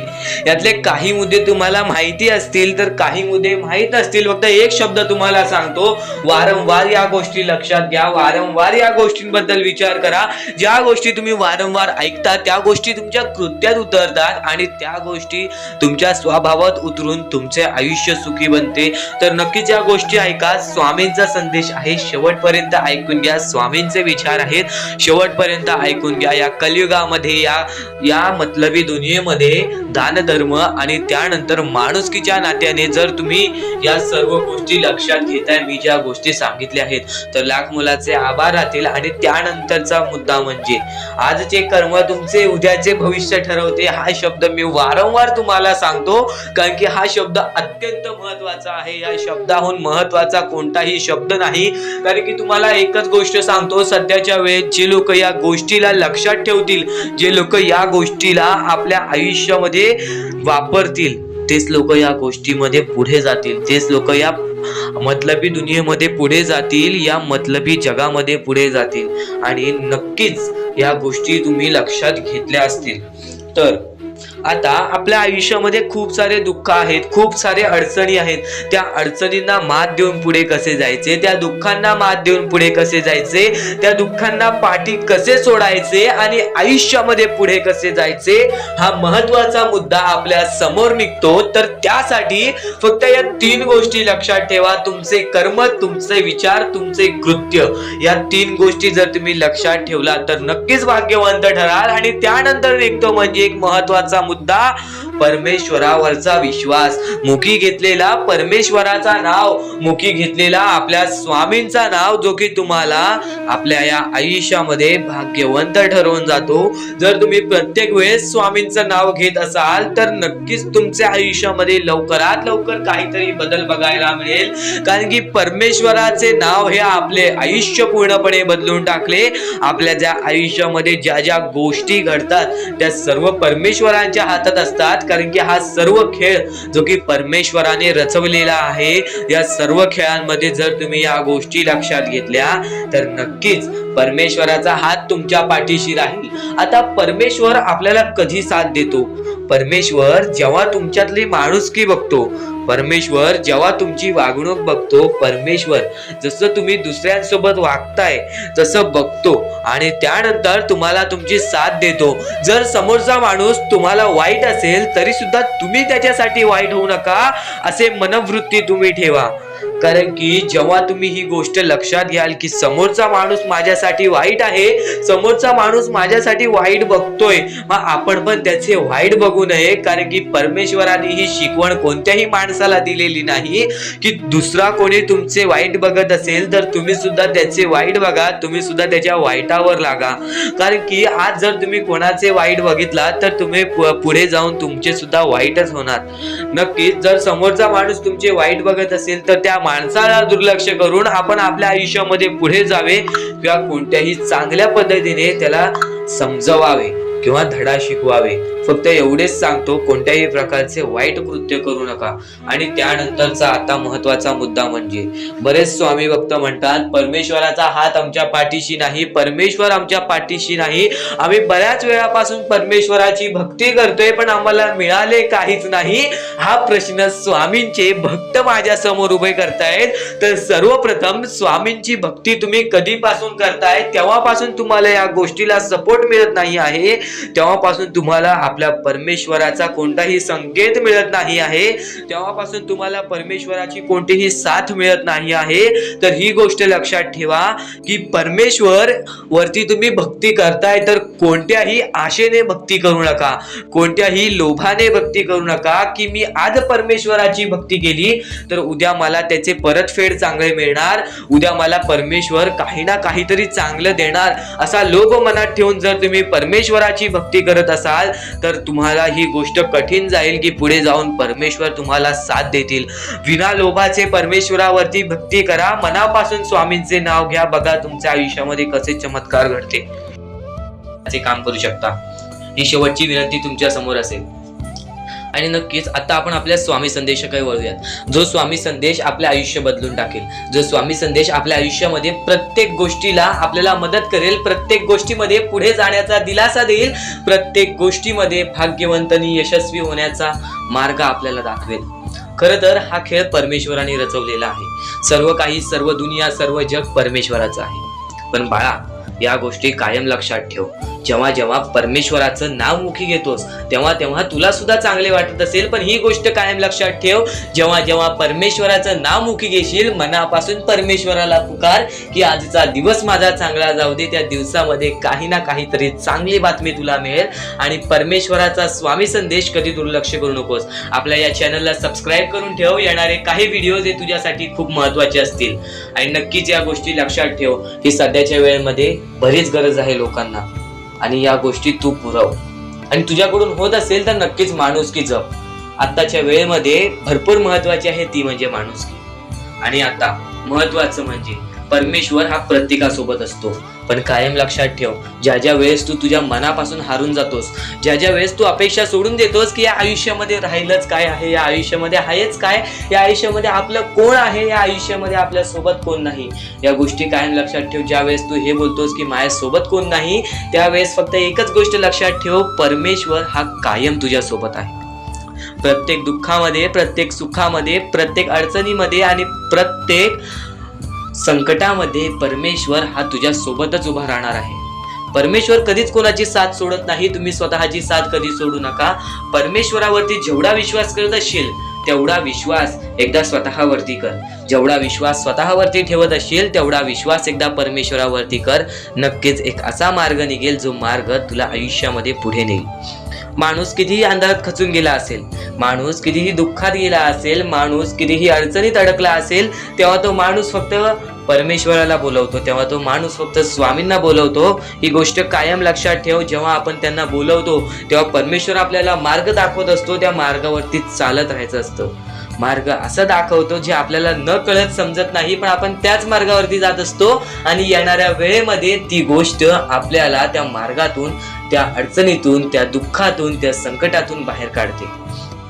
यातले काही मुद्दे तुम्हाला माहिती असतील तर काही मुद्दे माहित असतील. फक्त एक शब्द तुम्हाला सांगतो, वारंवार या गोष्टी लक्षात घ्या, वारंवार या गोष्टींबद्दल विचार करा. ज्या गोष्टी तुम्ही वारंवार ऐकता त्या गोष्टी तुमच्या कृत्यात उतरतात आणि त्या गोष्टी तुमच्या स्वभावात उतरून तुमचे आयुष्य सुखी बनते. तर नक्कीच या गोष्टी ऐका. स्वामींचा संदेश आहे, शेवटपर्यंत ऐकून घ्या. स्वामींचे विचार आहेत, शेवटपर्यंत ऐकून घ्या. या कलियुगामध्ये या मतलबी दुनियेमध्ये दान धर्म आणि त्यानंतर माणुसकीच्या नात्याने जर तुम्ही या सर्व गोष्टी लक्षात घेताय, मी ज्या गोष्टी सांगितल्या आहेत, तर लाख मुलाचे आभार राहतील. आणि त्यानंतरचा मुद्दा म्हणजे आजचे कर्म तुमचे उद्याचे भविष्य ठरवते. हा शब्द मी वारंवार तुम्हाला सांगतो कारण की हा शब्द अत्यंत महत्वाचा आहे. या शब्दाहून महत्वाचा कोणताही शब्द नाही. कारण की तुम्हाला एकच गोष्ट सांगतो, सध्याच्या वेळेत जे लोक या गोष्टीला लक्षात ठेवतील, जे लोक या गोष्टीला आपल्या आयुष्यामध्ये वापरतील, तेच लोक या गोष्टीमध्ये पुढे जातील, तेच लोक या मतलबी दुनियेमध्ये पुढे जातील, या मतलबी जगामध्ये पुढे जातील. आणि नक्कीच या गोष्टी तुम्ही लक्षात घेतल्या असतील. तर आता आपल्या आयुष्यामध्ये खूप सारे दुःख आहेत, खूप सारे अडचणी आहेत. त्या अडचणींना मात देऊन पुढे कसे जायचे, त्या दुःखांना मात देऊन पुढे कसे जायचे, त्या दुःखांना पाठी कसे सोडायचे आणि आयुष्यामध्ये पुढे कसे जायचे, हा महत्वाचा मुद्दा आपल्या समोर निघतो. तर त्यासाठी फक्त या 3 गोष्टी लक्षात ठेवा. तुमचे कर्म, तुमचे विचार, तुमचे कृत्य, या 3 गोष्टी जर तुम्ही लक्षात ठेवला तर नक्कीच भाग्यवंत ठराल. आणि त्यानंतर निघतो म्हणजे एक महत्वाचा मुद्दा, परमेश्वरावरचा विश्वास. मुखी घेतलेला परमेश्वराचा नाव, मुखी घेतलेला आपल्या स्वामींचा नाव, जो की तुम्हाला आपल्या या आयुष्यामध्ये भाग्यवंत ठरवून जातो. जर तुम्ही प्रत्येक वेळेस स्वामींचं नाव घेत असाल तर नक्कीच तुमच्या आयुष्यामध्ये लवकरात लवकर काहीतरी बदल बघायला मिळेल. कारण की परमेश्वराचे नाव हे आपले आयुष्य पूर्णपणे बदलून टाकले. आपल्या ज्या आयुष्यामध्ये ज्या ज्या गोष्टी घडतात त्या सर्व परमेश्वरांच्या हातात असतात. कारण की हा सर्व खेळ जो की परमेश्वराने रचवलेला आहे, या सर्व खेळांमध्ये जर तुम्ही या गोष्टी लक्षात घेतल्या तर नक्कीच परमेश्वराचा हात तुमच्या पाठीशी राहील. आता परमेश्वर आपल्याला कधी साथ देतो? परमेश्वर जेव्हा तुमच्यातली माणुसकी बघतो, परमेश्वर जेव्हा तुमची वागणूक बघतो, परमेश्वर जसं तुम्ही दुसऱ्यांसोबत वागताय तसं बघतो आणि त्यानंतर तुम्हाला तुमची साथ देतो. जर समोरचा माणूस तुम्हाला वाईट असेल तरी सुद्धा तुम्ही त्याच्यासाठी वाईट होऊ नका, असे मनोवृत्ती तुम्ही ठेवा. कारण की जेव्हा तुम्ही ही गोष्ट लक्षात घ्याल की समोरचा माणूस माझ्यासाठी वाईट आहे, समोरचा माणूस माझ्यासाठी वाईट बघतोय, मग आपण पण त्याचे वाईट बघू नये. कारण की परमेश्वराने ही शिकवण कोणत्याही माणसाला दिलेली नाही की दुसरा कोणी तुमचे वाईट बघत असेल तर तुम्ही सुद्धा त्याचे वाईट बघा, तुम्ही सुद्धा त्याच्या वाईटावर लागा. कारण की आज जर तुम्ही कोणाचे वाईट बघितला तर तुम्ही पुढे जाऊन तुमचे सुद्धा वाईटच होणार. नक्कीच जर समोरचा माणूस तुमचे वाईट बघत असेल तर त्या माणसाला दुर्लक्ष करून आपण आपल्या आयुष्यामध्ये पुढे जावे किंवा कोणत्याही चांगल्या पद्धतीने त्याला समजवावे किंवा धडा शिकवावे. फक्त एवढेच सांगतो, कोणत्याही प्रकारचे वाईट कृत्य करू नका. आणि त्यानंतरचा आता महत्वाचा मुद्दा म्हणजे बरेच स्वामी भक्त म्हणतात परमेश्वराचा हात आमच्या पाठीशी नाही, परमेश्वर आमच्या पाठीशी नाही, आम्ही बऱ्याच वेळापासून परमेश्वराची भक्ती करतोय पण आम्हाला मिळाले काहीच नाही. हा प्रश्न स्वामींचे भक्त माझ्या समोर उभे करतायत. तर सर्वप्रथम स्वामींची भक्ती तुम्ही कधीपासून करताय, तेव्हापासून तुम्हाला या गोष्टीला सपोर्ट मिळत नाही आहे, तेव्हापासून तुम्हाला आपल्या परमेश्वराचा कोणताही संकेत मिळत नाही आहे, तेव्हापासून तुम्हाला परमेश्वराची कोणतीही साथ मिळत नाही आहे. तर ही गोष्ट लक्षात ठेवा की परमेश्वर वरती तुम्ही भक्ती करताय तर कोणत्याही आशेने भक्ती करू नका, कोणत्याही लोभाने भक्ती करू नका की मी आज परमेश्वराची भक्ती केली तर उद्या मला त्याचे परतफेड चांगले मिळणार, उद्या मला परमेश्वर काही ना काहीतरी चांगलं देणार, असा लोभ मनात ठेवून जर तुम्ही परमेश्वराची भक्ती करत असाल तर तुम्हाला ही गोष्ट कठीण जाईल की पुढे जाऊन परमेश्वर तुम्हाला साथ देतील. विना लोभाचे परमेश्वरावरती भक्ती करा, मनापासून स्वामींचे नाव घ्या, बघा तुमच्या आयुष्यामध्ये कसे चमत्कार घडते, असे काम करू शकता. ही शेवटची विनंती तुमच्या समोर असेल. आणि नक्कीच आता आपण आपल्या स्वामी संदेशाकडे वळूयात, जो स्वामी संदेश आपले आयुष्य बदलून टाकेल, जो स्वामी संदेश आपल्या आयुष्यामध्ये प्रत्येक गोष्टीला आपल्याला मदत करेल, प्रत्येक गोष्टीमध्ये पुढे जाण्याचा दिलासा देईल, प्रत्येक गोष्टीमध्ये भाग्यवंतांनी यशस्वी होण्याचा मार्ग आपल्याला दाखवेल. खरं तर हा खेळ परमेश्वराने रचवलेला आहे. सर्व काही, सर्व दुनिया, सर्व जग परमेश्वराचं आहे. पण बाळा, या गोष्टी कायम लक्षात ठेव. जेव्हा जेव्हा परमेश्वराचं नाव मुखी घेतोस तेव्हा तेव्हा तुला सुद्धा चांगले वाटत असेल, पण ही गोष्ट कायम लक्षात ठेव, जेव्हा जेव्हा परमेश्वराचं नाव मुखी घेशील मनापासून परमेश्वराला पुकार की आजचा दिवस माझा चांगला जाऊ दे, त्या दिवसामध्ये काही ना काहीतरी चांगली बातमी तुला मिळेल. आणि परमेश्वराचा स्वामी संदेश कधी दुर्लक्ष करू नकोस. आपल्या या चॅनलला सबस्क्राईब करून ठेव, येणारे काही व्हिडिओज हे तुझ्यासाठी खूप महत्वाचे असतील. आणि नक्कीच या गोष्टी लक्षात ठेव ही सध्याच्या वेळेमध्ये बरीच गरज आहे लोकांना, आणि या गोष्टी तू पुरव. आणि तुझ्याकडून होत असेल तर नक्कीच माणुसकी जप. आत्ताच्या वेळेमध्ये भरपूर महत्वाची आहे ती म्हणजे माणुसकी. आणि आता महत्वाचं म्हणजे परमेश्वर हा प्रत्येकासोबत असतो, पण कायम लक्षात ठेव, ज्या ज्या वेळेस तू तुझ्या मनापासून हारून जातोस, ज्या ज्या वेळेस तू अपेक्षा सोडून देतोस की या आयुष्यामध्ये राहिलंच काय आहे, या आयुष्यामध्ये आहेच काय, या आयुष्यामध्ये आपलं कोण आहे, या आयुष्यामध्ये आपल्या सोबत कोण नाही, या गोष्टी कायम लक्षात ठेव. ज्या वेळेस तू हे बोलतोस की माझ्या सोबत कोण नाही, त्यावेळेस फक्त एकच गोष्ट लक्षात ठेव, परमेश्वर हा कायम तुझ्या सोबत आहे. प्रत्येक दुःखामध्ये, प्रत्येक सुखामध्ये, प्रत्येक अडचणीमध्ये आणि प्रत्येक संकटामध्ये परमेश्वर हा तुझ्या सोबतच उभा राहणार आहे. परमेश्वर कधीच कोणाची साथ सोडत नाही, तुम्ही स्वतःची साथ कधी सोडू नका. परमेश्वरावरती जेवढा विश्वास करत असशील तेवढा विश्वास एकदा स्वतःवरती कर. जेवढा विश्वास स्वतःवरती ठेवत असशील तेवढा विश्वास एकदा परमेश्वरावरती कर. नक्कीच एक असा मार्ग निघेल जो मार्ग तुला आयुष्यामध्ये पुढे नेईल. माणूस कितीही अंधारात खचून गेला असेल, माणूस कितीही दुःखात गेला असेल, माणूस कितीही अडचणीत अडकला असेल, तेव्हा तो माणूस फक्त परमेश्वराला बोलवतो, तेव्हा तो माणूस फक्त स्वामींना बोलवतो. ही गोष्ट कायम लक्षात ठेव. जेव्हा आपण त्यांना बोलवतो तेव्हा परमेश्वर आपल्याला मार्ग दाखवत असतो, त्या मार्गावरती चालत राहायचं असतं. मार्ग असं दाखवतो जे आपल्याला न कळत समजत नाही, पण आपण त्याच मार्गावरती जात असतो आणि येणाऱ्या वेळेमध्ये ती गोष्ट आपल्याला त्या मार्गातून, त्या अडचणीतून, त्या दुःखातून, त्या संकटातून बाहेर काढते.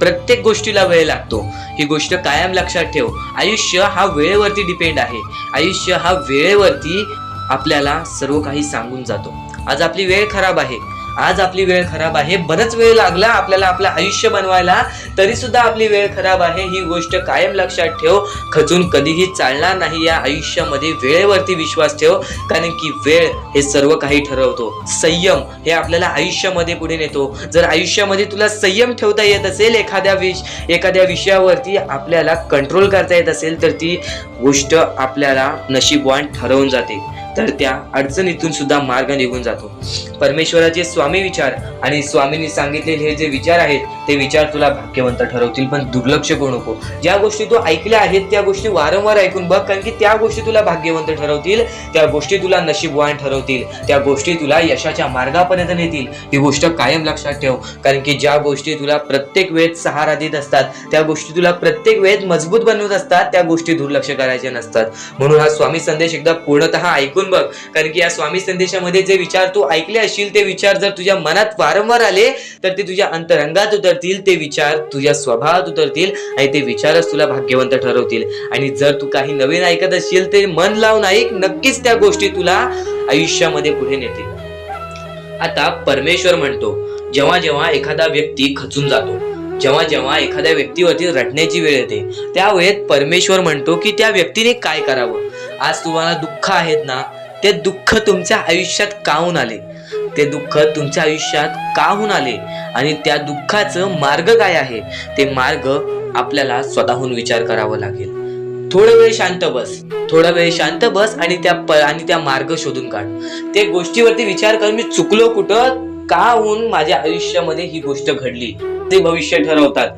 प्रत्येक गोष्टीला वेळ लागतो, ही गोष्ट कायम लक्षात ठेव. आयुष्य हा वेळेवरती डिपेंड आहे. आयुष्य हा वेळेवरती आपल्याला सर्व काही सांगून जातो. आज आपली वेळ खराब आहे, आज आपली वेळ खराब आहे, बरंच वेळ लागला आपल्याला आपलं आयुष्य बनवायला, तरी सुद्धा आपली वेळ खराब आहे. ही गोष्ट कायम लक्षात ठेव. खचून कधीही चालणार नाही. या आयुष्यामध्ये वेळेवरती विश्वास ठेव, कारण की वेळ हे सर्व काही ठरवतो. संयम हे आपल्याला आयुष्यामध्ये पुढे नेतो. जर आयुष्यामध्ये तुला संयम ठेवता येत असेल, एखाद्या विषयावरती आपल्याला कंट्रोल करता येत असेल, तर ती गोष्ट आपल्याला नशीबवान ठरवून जाते, तर त्या अडचणीतून सुद्धा मार्ग निघून जातो. परमेश्वराचे स्वामी विचार आणि स्वामींनी सांगितलेले हे जे विचार आहेत ते विचार तुला भाग्यवंत ठरवतील. पण दुर्लक्ष करू नको. ज्या गोष्टी तू ऐकल्या आहेत त्या गोष्टी वारंवार ऐकून बघ, कारण की त्या गोष्टी तुला भाग्यवंत ठरवतील, त्या गोष्टी तुला नशीबवान ठरवतील, त्या गोष्टी तुला यशाच्या मार्गापर्यंत नेतील. ही गोष्ट कायम लक्षात ठेव, कारण की ज्या गोष्टी तुला प्रत्येक वेळेस सहारा देत असतात, त्या गोष्टी तुला प्रत्येक वेळेस मजबूत बनवत असतात, त्या गोष्टी दुर्लक्ष करायचे नसतात. म्हणून हा स्वामी संदेश एकदा पूर्णतः ऐकून बघ, कारण की या स्वामी संदेशामध्ये जे विचार तू ऐकले असशील ते विचार जर तुझ्या मनात वारंवार आले तर ते तुझ्या अंतरंगात उतरतील, ते विचार तुझ्या स्वभावात उतरतील आणि ते विचारच तुला भाग्यवंत ठरवतील. आणि जर तू काही नवीन ऐकत असशील ते मन लावून ऐक, नक्कीच त्या गोष्टी तुला आयुष्यामध्ये पुढे नेतील. आता परमेश्वर म्हणतो, जेव्हा जेव्हा एखादा व्यक्ती खचून जातो, जेव्हा जेव्हा एखाद्या व्यक्तीवरती रडण्याची वेळ येते, त्यावेळेस परमेश्वर म्हणतो की त्या व्यक्तीने काय करावं. आज तुम्हाला दुःख आहेत ना, ते दुःख तुमच्या आयुष्यात का होऊन आले, ते दुःख तुमच्या आयुष्यात का होऊन आले आणि त्या दुःखाचं मार्ग काय आहे, ते मार्ग आपल्याला स्वतःहून विचार करावा लागेल. थोडा वेळ शांत बस, थोडा वेळ शांत बस आणि त्या मार्ग शोधून काढ. त्या गोष्टीवरती विचार कर, मी चुकलो कुठं, का होऊन माझ्या आयुष्यामध्ये ही गोष्ट घडली. ते भविष्य ठरवतात.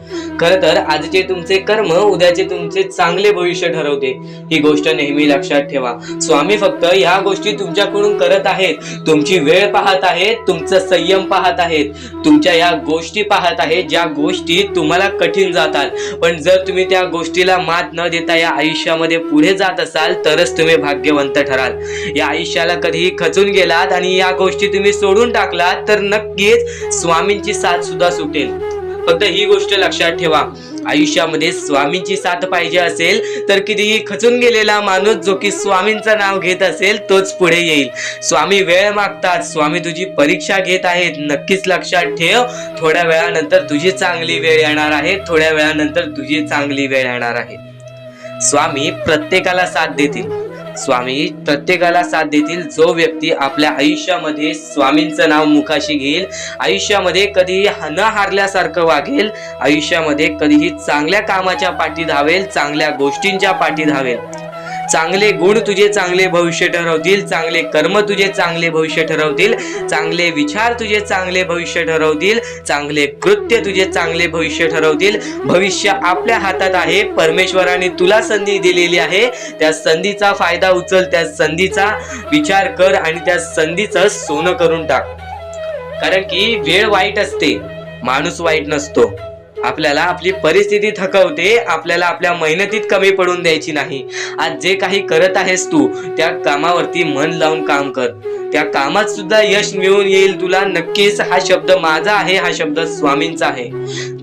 खरं तर आजचे तुमचे कर्म उद्याचे तुमचे चांगले भविष्य ठरवते. ही गोष्ट नेहमी लक्षात ठेवा. स्वामी फक्त या गोष्टी तुमच्याकडून करत आहेत, तुमची वेळ पाहत आहेत, तुमचा संयम पाहत आहेत, तुमच्या या गोष्टी पाहत आहेत ज्या गोष्टी तुम्हाला कठीण जातात. पण जर तुम्ही त्या गोष्टीला मात न देता या आयुष्यामध्ये पुढे जात असाल तरच तुम्ही भाग्यवंत ठराल. या आयुष्याला कधीही खचून गेलात आणि या गोष्टी तुम्ही सोडून टाकलात तर नक्कीच स्वामींची साथ सुद्धा सुटेल. फक्त ही गोष्ट लक्षात ठेवा, आयुष्यामध्ये स्वामींची साथ पाहिजे असेल तर कितीही खचून गेलेला माणूस जो की स्वामींचं नाव घेत असेल तोच पुढे येईल. स्वामी वेळ मागतात, स्वामी तुझी परीक्षा घेत आहेत. नक्कीच लक्षात ठेव, थोड्या वेळानंतर तुझी चांगली वेळ येणार आहे, थोड्या वेळानंतर तुझी चांगली वेळ येणार आहे. स्वामी प्रत्येकाला साथ देतील, स्वामी प्रत्येकाला साथ देतील. जो व्यक्ती आपल्या आयुष्यामध्ये स्वामींचं नाव मुखाशी घेईल, आयुष्यामध्ये कधीही न हारल्यासारखं वागेल, आयुष्यामध्ये कधीही चांगल्या कामाच्या पाठी धावेल, चांगल्या गोष्टींच्या पाठी धावेल. चांगले गुण तुझे चांगले भविष्य ठरवतील, चांगले कर्म तुझे चांगले भविष्य ठरवतील, चांगले विचार तुझे चांगले भविष्य ठरवतील, चांगले कृत्य तुझे चांगले भविष्य ठरवतील. भविष्य आपल्या हातात आहे. परमेश्वराने तुला संधी दिलेली आहे. त्या संधीचा फायदा उचल, त्या संधीचा विचार कर आणि त्या संधीचं सोनं करून टाक. कारण की वेळ वाईट असते, माणूस वाईट नसतो. आपल्याला आपली परिस्थिती थकवते, आपल्याला आपल्या मेहनतीत कमी पडून द्यायची नाही. आज जे काही करत आहेस तू त्या कामावरती मन लावून काम कर, त्या कामात सुद्धा यश मिळून येईल तुला. नक्कीच हा शब्द माझा आहे, हा शब्द स्वामींचा आहे.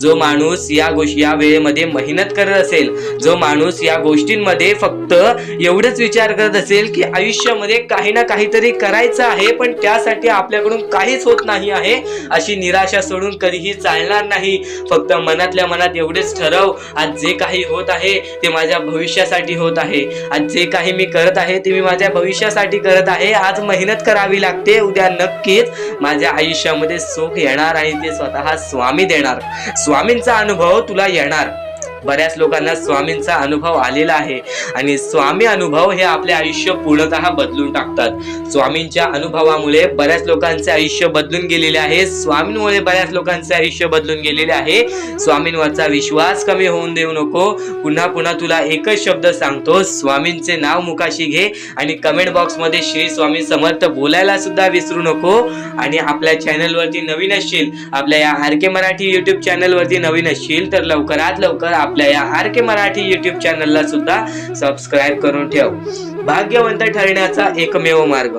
जो माणूस या वेळेमध्ये मेहनत करत असेल, जो माणूस या गोष्टींमध्ये फक्त एवढंच विचार करत असेल की आयुष्यामध्ये काही ना काहीतरी करायचं आहे पण त्यासाठी आपल्याकडून काहीच होत नाही आहे, अशी निराशा सोडून कधीही चालणार नाही. फक्त मनातल्या मनात एवढेच ठरव, आज जे काही होत आहे ते माझ्या भविष्यासाठी होत आहे, आज जे काही मी करत आहे ते मी माझ्या भविष्यासाठी करत आहे. आज मेहनत करावी लागते, उद्या नक्कीच माझ्या आयुष्यामध्ये सुख येणार आणि ते स्वतः स्वामी देणार. स्वामींचा अनुभव तुला येणार. बऱ्याच लोकांना स्वामींचा अनुभव आलेला आहे आणि स्वामी अनुभव हे आपले आयुष्य पूर्णतः बदलून टाकतात. स्वामींच्या अनुभवामुळे बऱ्याच लोकांचे आयुष्य बदलून गेलेले आहे, स्वामींमुळे बऱ्याच लोकांचे आयुष्य बदलून गेलेले आहे. स्वामींवरचा विश्वास कमी होऊन देऊ नको. पुन्हा पुन्हा तुला एकच शब्द सांगतो, स्वामींचे नाव मुखाशी घे आणि कमेंट बॉक्स मध्ये श्री स्वामी समर्थ बोलायला सुद्धा विसरू नको. आणि आपल्या चॅनलवरती नवीन असशील, आपल्या या आर.के. मराठी युट्यूब चॅनलवरती नवीन असशील तर लवकरात लवकर आपल्या या आर.के. मराठी युट्यूब चॅनलला सुद्धा सबस्क्राईब करून ठेव. भाग्यवंत ठरण्याचा एकमेव मार्ग,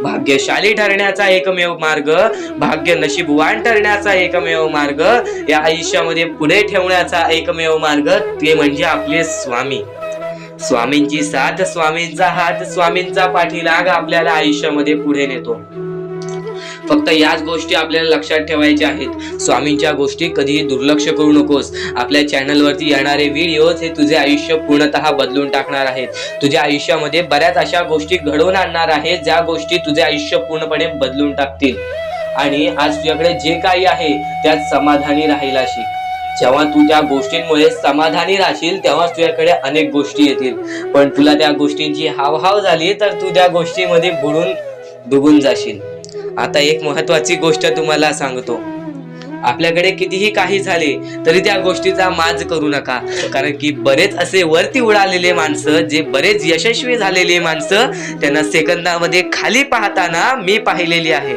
भाग्यशाली ठरण्याचा एकमेव मार्ग, भाग्य नशीबवान ठरण्याचा एकमेव मार्ग, या आयुष्यामध्ये पुढे ठेवण्याचा एकमेव मार्ग ते म्हणजे आपले स्वामी. स्वामींची साथ, स्वामींचा हात, स्वामींचा पाठीलाग आपल्याला आयुष्यामध्ये पुढे नेतो. फक्त याच गोष्टी आपल्याला लक्षात ठेवायच्या आहेत. स्वामींच्या गोष्टी कधीही दुर्लक्ष करू नकोस. आपल्या चॅनलवरती येणारे व्हिडिओज हे तुझे आयुष्य पूर्णतः बदलून टाकणार आहेत. तुझ्या आयुष्यामध्ये बऱ्याच अशा गोष्टी घडवून आणणार आहेत ज्या गोष्टी तुझे आयुष्य पूर्णपणे बदलून टाकतील. आणि आज तुझ्याकडे जे काही आहे त्यात समाधानी राहायला शिक. जेव्हा तू त्या गोष्टींमुळे समाधानी राहशील तेव्हाच तुझ्याकडे अनेक गोष्टी येतील. पण तुला त्या गोष्टींची हावभाव झाली तर तू त्या गोष्टीमध्ये बुडून डुबून जाशील. आता एक महत्वाची गोष्ट तुम्हाला सांगतो, आपल्याकडे कितीही काही झाले तरी त्या गोष्टीचा माज करू नका, कारण की बरेच असे वरती उडालेले माणसं, जे बरेच यशस्वी झालेले माणसं, त्यांना सेकंदामध्ये खाली पाहताना मी पाहिलेली आहे.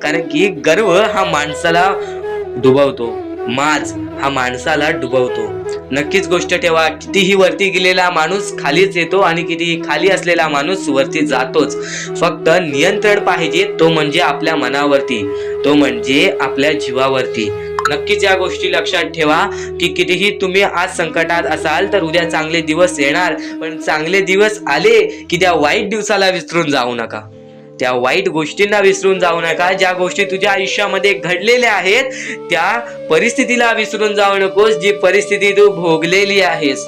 कारण की गर्व हा माणसाला डुबवतो, माज हा माणसाला डुबवतो. नक्कीच गोष्ट ठेवा, कितीही वरती गेलेला माणूस खालीच येतो आणि कितीही खाली असलेला माणूस वरती जातोच. फक्त नियंत्रण पाहिजे, तो म्हणजे आपल्या मनावरती, तो म्हणजे आपल्या जीवावरती. नक्कीच या गोष्टी लक्षात ठेवा की कितीही तुम्ही आज संकटात असाल तर उद्या चांगले दिवस येणार, पण चांगले दिवस आले की त्या वाईट दिवसाला विसरून जाऊ नका, त्या वाईट गोष्टींना विसरून जाऊ नका. ज्या गोष्टी तुझ्या आयुष्यामध्ये घडलेल्या आहेत त्या परिस्थितीला विसरून जाऊ नकोस. जी परिस्थिती तू भोगलेली आहेस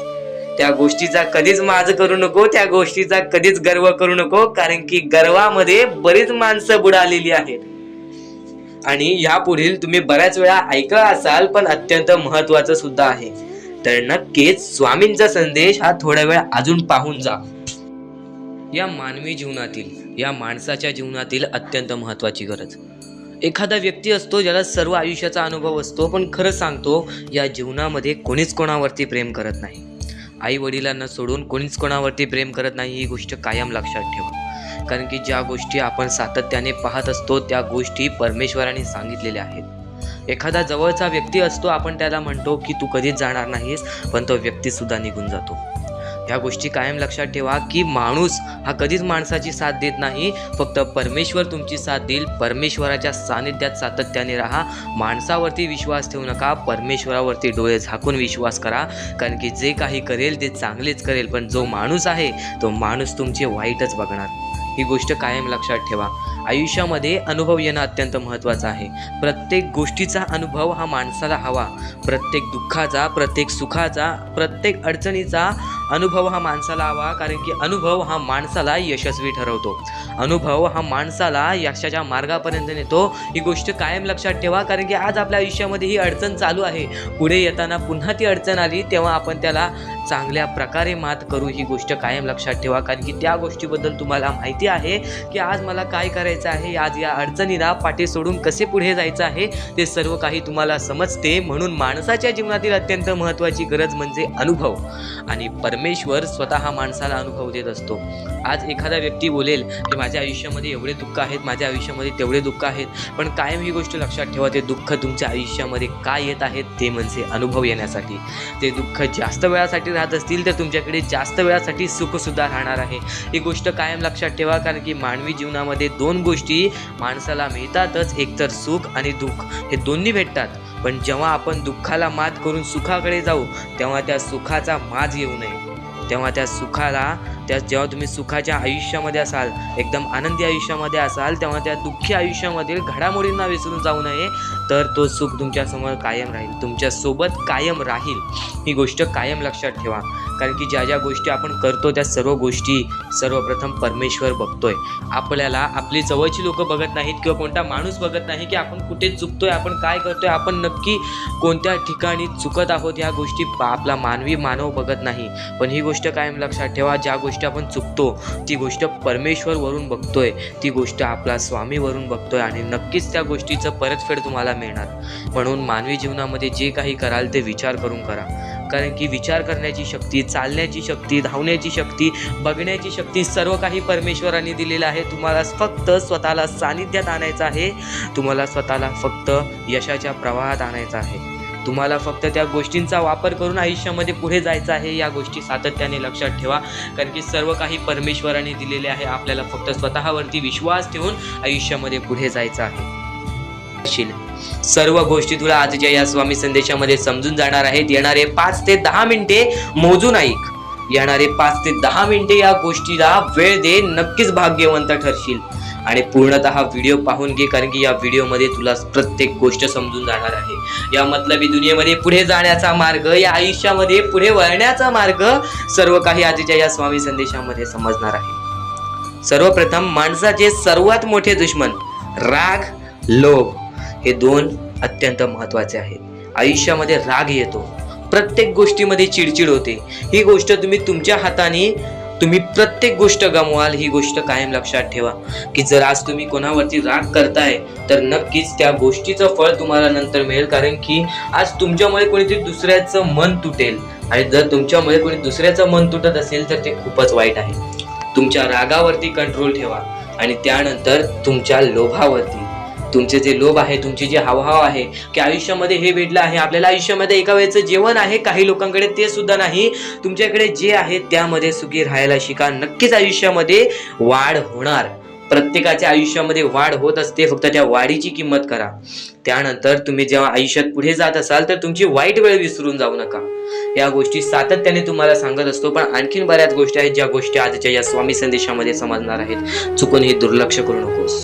त्या गोष्टीचा कधीच माज करू नको, त्या गोष्टीचा कधीच गर्व करू नको, कारण की गर्वामध्ये बरीच माणसं बुडालेली आहेत. आणि यापुढील तुम्ही बऱ्याच वेळा ऐकलं असाल, पण अत्यंत महत्वाचं सुद्धा आहे. तर नक्कीच स्वामींचा संदेश हा थोडा वेळ अजून पाहून जा. या मानवी जीवनातील, या माणसाच्या जीवनातील अत्यंत महत्वाची गरज. एखादा व्यक्ती असतो ज्याला सर्व आयुष्याचा अनुभव असतो, पण खरं सांगतो या जीवनामध्ये कोणीच कोणावरती प्रेम करत नाही. आई वडिलांना सोडून कोणीच कोणावरती प्रेम करत नाही, ही गोष्ट कायम लक्षात ठेवा. कारण की ज्या गोष्टी आपण सातत्याने पाहत असतो त्या गोष्टी परमेश्वराने सांगितलेल्या आहेत. एखादा जवळचा व्यक्ती असतो, आपण त्याला म्हणतो की तू कधीच जाणार नाहीस, पण तो व्यक्ती सुद्धा निघून जातो. ह्या गोष्टी कायम लक्षात ठेवा की माणूस हा कधीच माणसाची साथ देत नाही, फक्त परमेश्वर तुमची साथ देईल. परमेश्वराच्या सानिध्यात सातत्याने राहा, माणसावरती विश्वास ठेवू नका, परमेश्वरावरती डोळे झाकून विश्वास करा. कारण की जे काही करेल ते चांगलेच करेल, पण जो माणूस आहे तो माणूस तुमचे वाईटच बघणार. ही गोष्ट कायम लक्षात ठेवा. आयुष्यामध्ये अनुभव येणं अत्यंत महत्त्वाचं आहे. प्रत्येक गोष्टीचा अनुभव हा माणसाला हवा. प्रत्येक दुःखाचा, प्रत्येक सुखाचा, प्रत्येक अडचणीचा अनुभव हा माणसाला हवा. कारण की अनुभव हा माणसाला यशस्वी ठरवतो, अनुभव हा माणसाला यशाच्या मार्गापर्यंत नेतो. ही गोष्ट कायम लक्षात ठेवा. कारण की आज आपल्या आयुष्यामध्ये ही अडचण चालू आहे, पुढे येताना पुन्हा ती अडचण आली तेव्हा आपण त्याला चांगल्या प्रकारे मात करू. ही गोष्ट कायम लक्षात ठेवा. कारण की त्या गोष्टीबद्दल तुम्हाला माहिती आहे की आज मला काय करायचं आहे, आज या अडचणीला पाठी सोडून कसे पुढे जायचं आहे, ते सर्व काही तुम्हाला समजते. म्हणून माणसाच्या जीवनातील अत्यंत महत्त्वाची गरज म्हणजे अनुभव. आणि परमेश्वर स्वतः माणसाला अनुभव देत असतो. आज एखादा व्यक्ती बोलेल की माझ्या आयुष्यामध्ये एवढे दुःख आहेत, माझ्या आयुष्यामध्ये तेवढे दुःख आहेत, पण कायम ही गोष्ट लक्षात ठेवा, ते दुःख तुमच्या आयुष्यामध्ये काय येत आहेत ते म्हणजे अनुभव येण्यासाठी. ते दुःख जास्त वेळासाठी राहत असतील तर तुमच्याकडे जास्त वेळासाठी सुखसुद्धा राहणार आहे. ही गोष्ट कायम लक्षात ठेवा. कारण की मानवी जीवनामध्ये दोन गोष्टी माणसाला मिळतातच, एक तर सुख आणि दुःख, हे दोन्ही भेटतात. पण जेव्हा आपण दुःखाला मात करून सुखाकडे जाऊ तेव्हा त्या सुखाचा माज येऊ नये. तेव्हा त्या सुखाला, जेव्हा तुम्ही सुखाच्या आयुष्यामध्ये असाल, एकदम आनंदी आयुष्यामध्ये असाल, तेव्हा त्या दुःखी आयुष्यामधील घडामोडींना विसरून जाऊ नये. तर तो सुख तुमच्यासमोर कायम राहील, तुमच्यासोबत कायम राहील. ही गोष्ट कायम लक्षात ठेवा. कारण की ज्या ज्या गोष्टी आपण करतो त्या सर्व गोष्टी सर्वप्रथम परमेश्वर बघतोय. आपल्याला आपली जवळची लोक बघत नाहीत किंवा कोणता माणूस बघत नाही की आपण कुठे चुकतोय, आपण काय करतोय, आपण नक्की कोणत्या ठिकाणी चुकत आहोत. ह्या गोष्टी आपला मानव बघत नाही. पण ही गोष्ट कायम लक्षात ठेवा, ज्या गोष्टी आपण चुकतो ती गोष्ट परमेश्वर वरून बघतोय, ती गोष्ट आपला स्वामी वरून बघतोय आणि नक्कीच त्या गोष्टीचं परतफेड तुम्हाला मिळणार. म्हणून मानवी जीवनामध्ये जे काही कराल ते विचार करून करा. कारण की विचार करण्याची शक्ती, चालण्याची शक्ती, धावण्याची शक्ती, बघण्याची शक्ती सर्व काही परमेश्वराने दिलेलं आहे. तुम्हाला फक्त स्वतःला सानिध्यात आणायचं आहे, तुम्हाला स्वतःला फक्त यशाच्या प्रवाहात आणायचं आहे. तुम्हाला फक्त त्या गोष्टींचा वापर करून आयुष्यामध्ये पुढे जायचं आहे. या गोष्टी सातत्याने लक्षात ठेवा. कारण की सर्व काही परमेश्वराने दिलेले आहे. आपल्याला फक्त स्वतःवरती विश्वास ठेवून आयुष्यामध्ये पुढे जायचं आहे. सर्व गोष्टी तुला आजच्या या स्वामी संदेशामध्ये समजून जाणार आहेत. येणारे 5 ते 10 मिनिटे मोजून ऐक. येणारे 5 ते 10 मिनिटे या गोष्टीला वेळ दे. नक्कीच भाग्यवंत ठरशील. आणि पूर्णतः व्हिडिओ पाहून घे. कारण की या व्हिडिओमध्ये तुला प्रत्येक गोष्ट समजून जाणार आहे. या मतलबी दुनियेमध्ये पुढे जाण्याचा मार्ग, या आयुष्यामध्ये पुढे वळण्याचा मार्ग सर्व काही आजच्या या स्वामी संदेशामध्ये समजणार आहे. सर्वप्रथम माणसाचे सर्वात मोठे दुश्मन राग, लोभ हे दोन अत्यंत महत्वाचे आहेत. आयुष्यामध्ये राग येतो, प्रत्येक गोष्टीमध्ये चिडचिड होते. ही गोष्ट तुम्ही तुमच्या हाताने तुम्ही प्रत्येक गोष्ट गमवाल, ही गोष्ट कायम लक्षात ठेवा. की जर आज तुम्ही कोणावरती राग करताय तर नक्कीच त्या गोष्टीचं फळ तुम्हाला नंतर मिळेल, कारण की आज तुमच्यामुळे कोणीतरी दुसऱ्याचं मन तुटेल, आणि जर तुमच्यामुळे कोणी दुसऱ्याचं मन तुटत असेल तर ते खूपच वाईट आहे. तुमच्या रागावरती कंट्रोल ठेवा, आणि त्यानंतर तुमच्या लोभावरती, तुमचे जे लोभ आहे, तुमची जी हावभाव आहे की आयुष्यामध्ये हे भेटलं आहे आपल्याला, आयुष्यामध्ये एका वेळेचं जेवण आहे, काही लोकांकडे ते सुद्धा नाही, तुमच्याकडे जे आहे त्यामध्ये सुखी राहायला शिका. नक्कीच आयुष्यामध्ये वाढ होणार, प्रत्येकाच्या आयुष्यामध्ये वाढ होत असते, फक्त त्या वाढीची किंमत करा. त्यानंतर तुम्ही जेव्हा आयुष्यात पुढे जात असाल तर तुमची वाईट वेळ विसरून जाऊ नका. या गोष्टी सातत्याने तुम्हाला सांगत असतो, पण आणखीन बऱ्याच गोष्टी आहेत ज्या गोष्टी आजच्या या स्वामी संदेशामध्ये समजणार आहेत. चुकून हे दुर्लक्ष करू नकोस.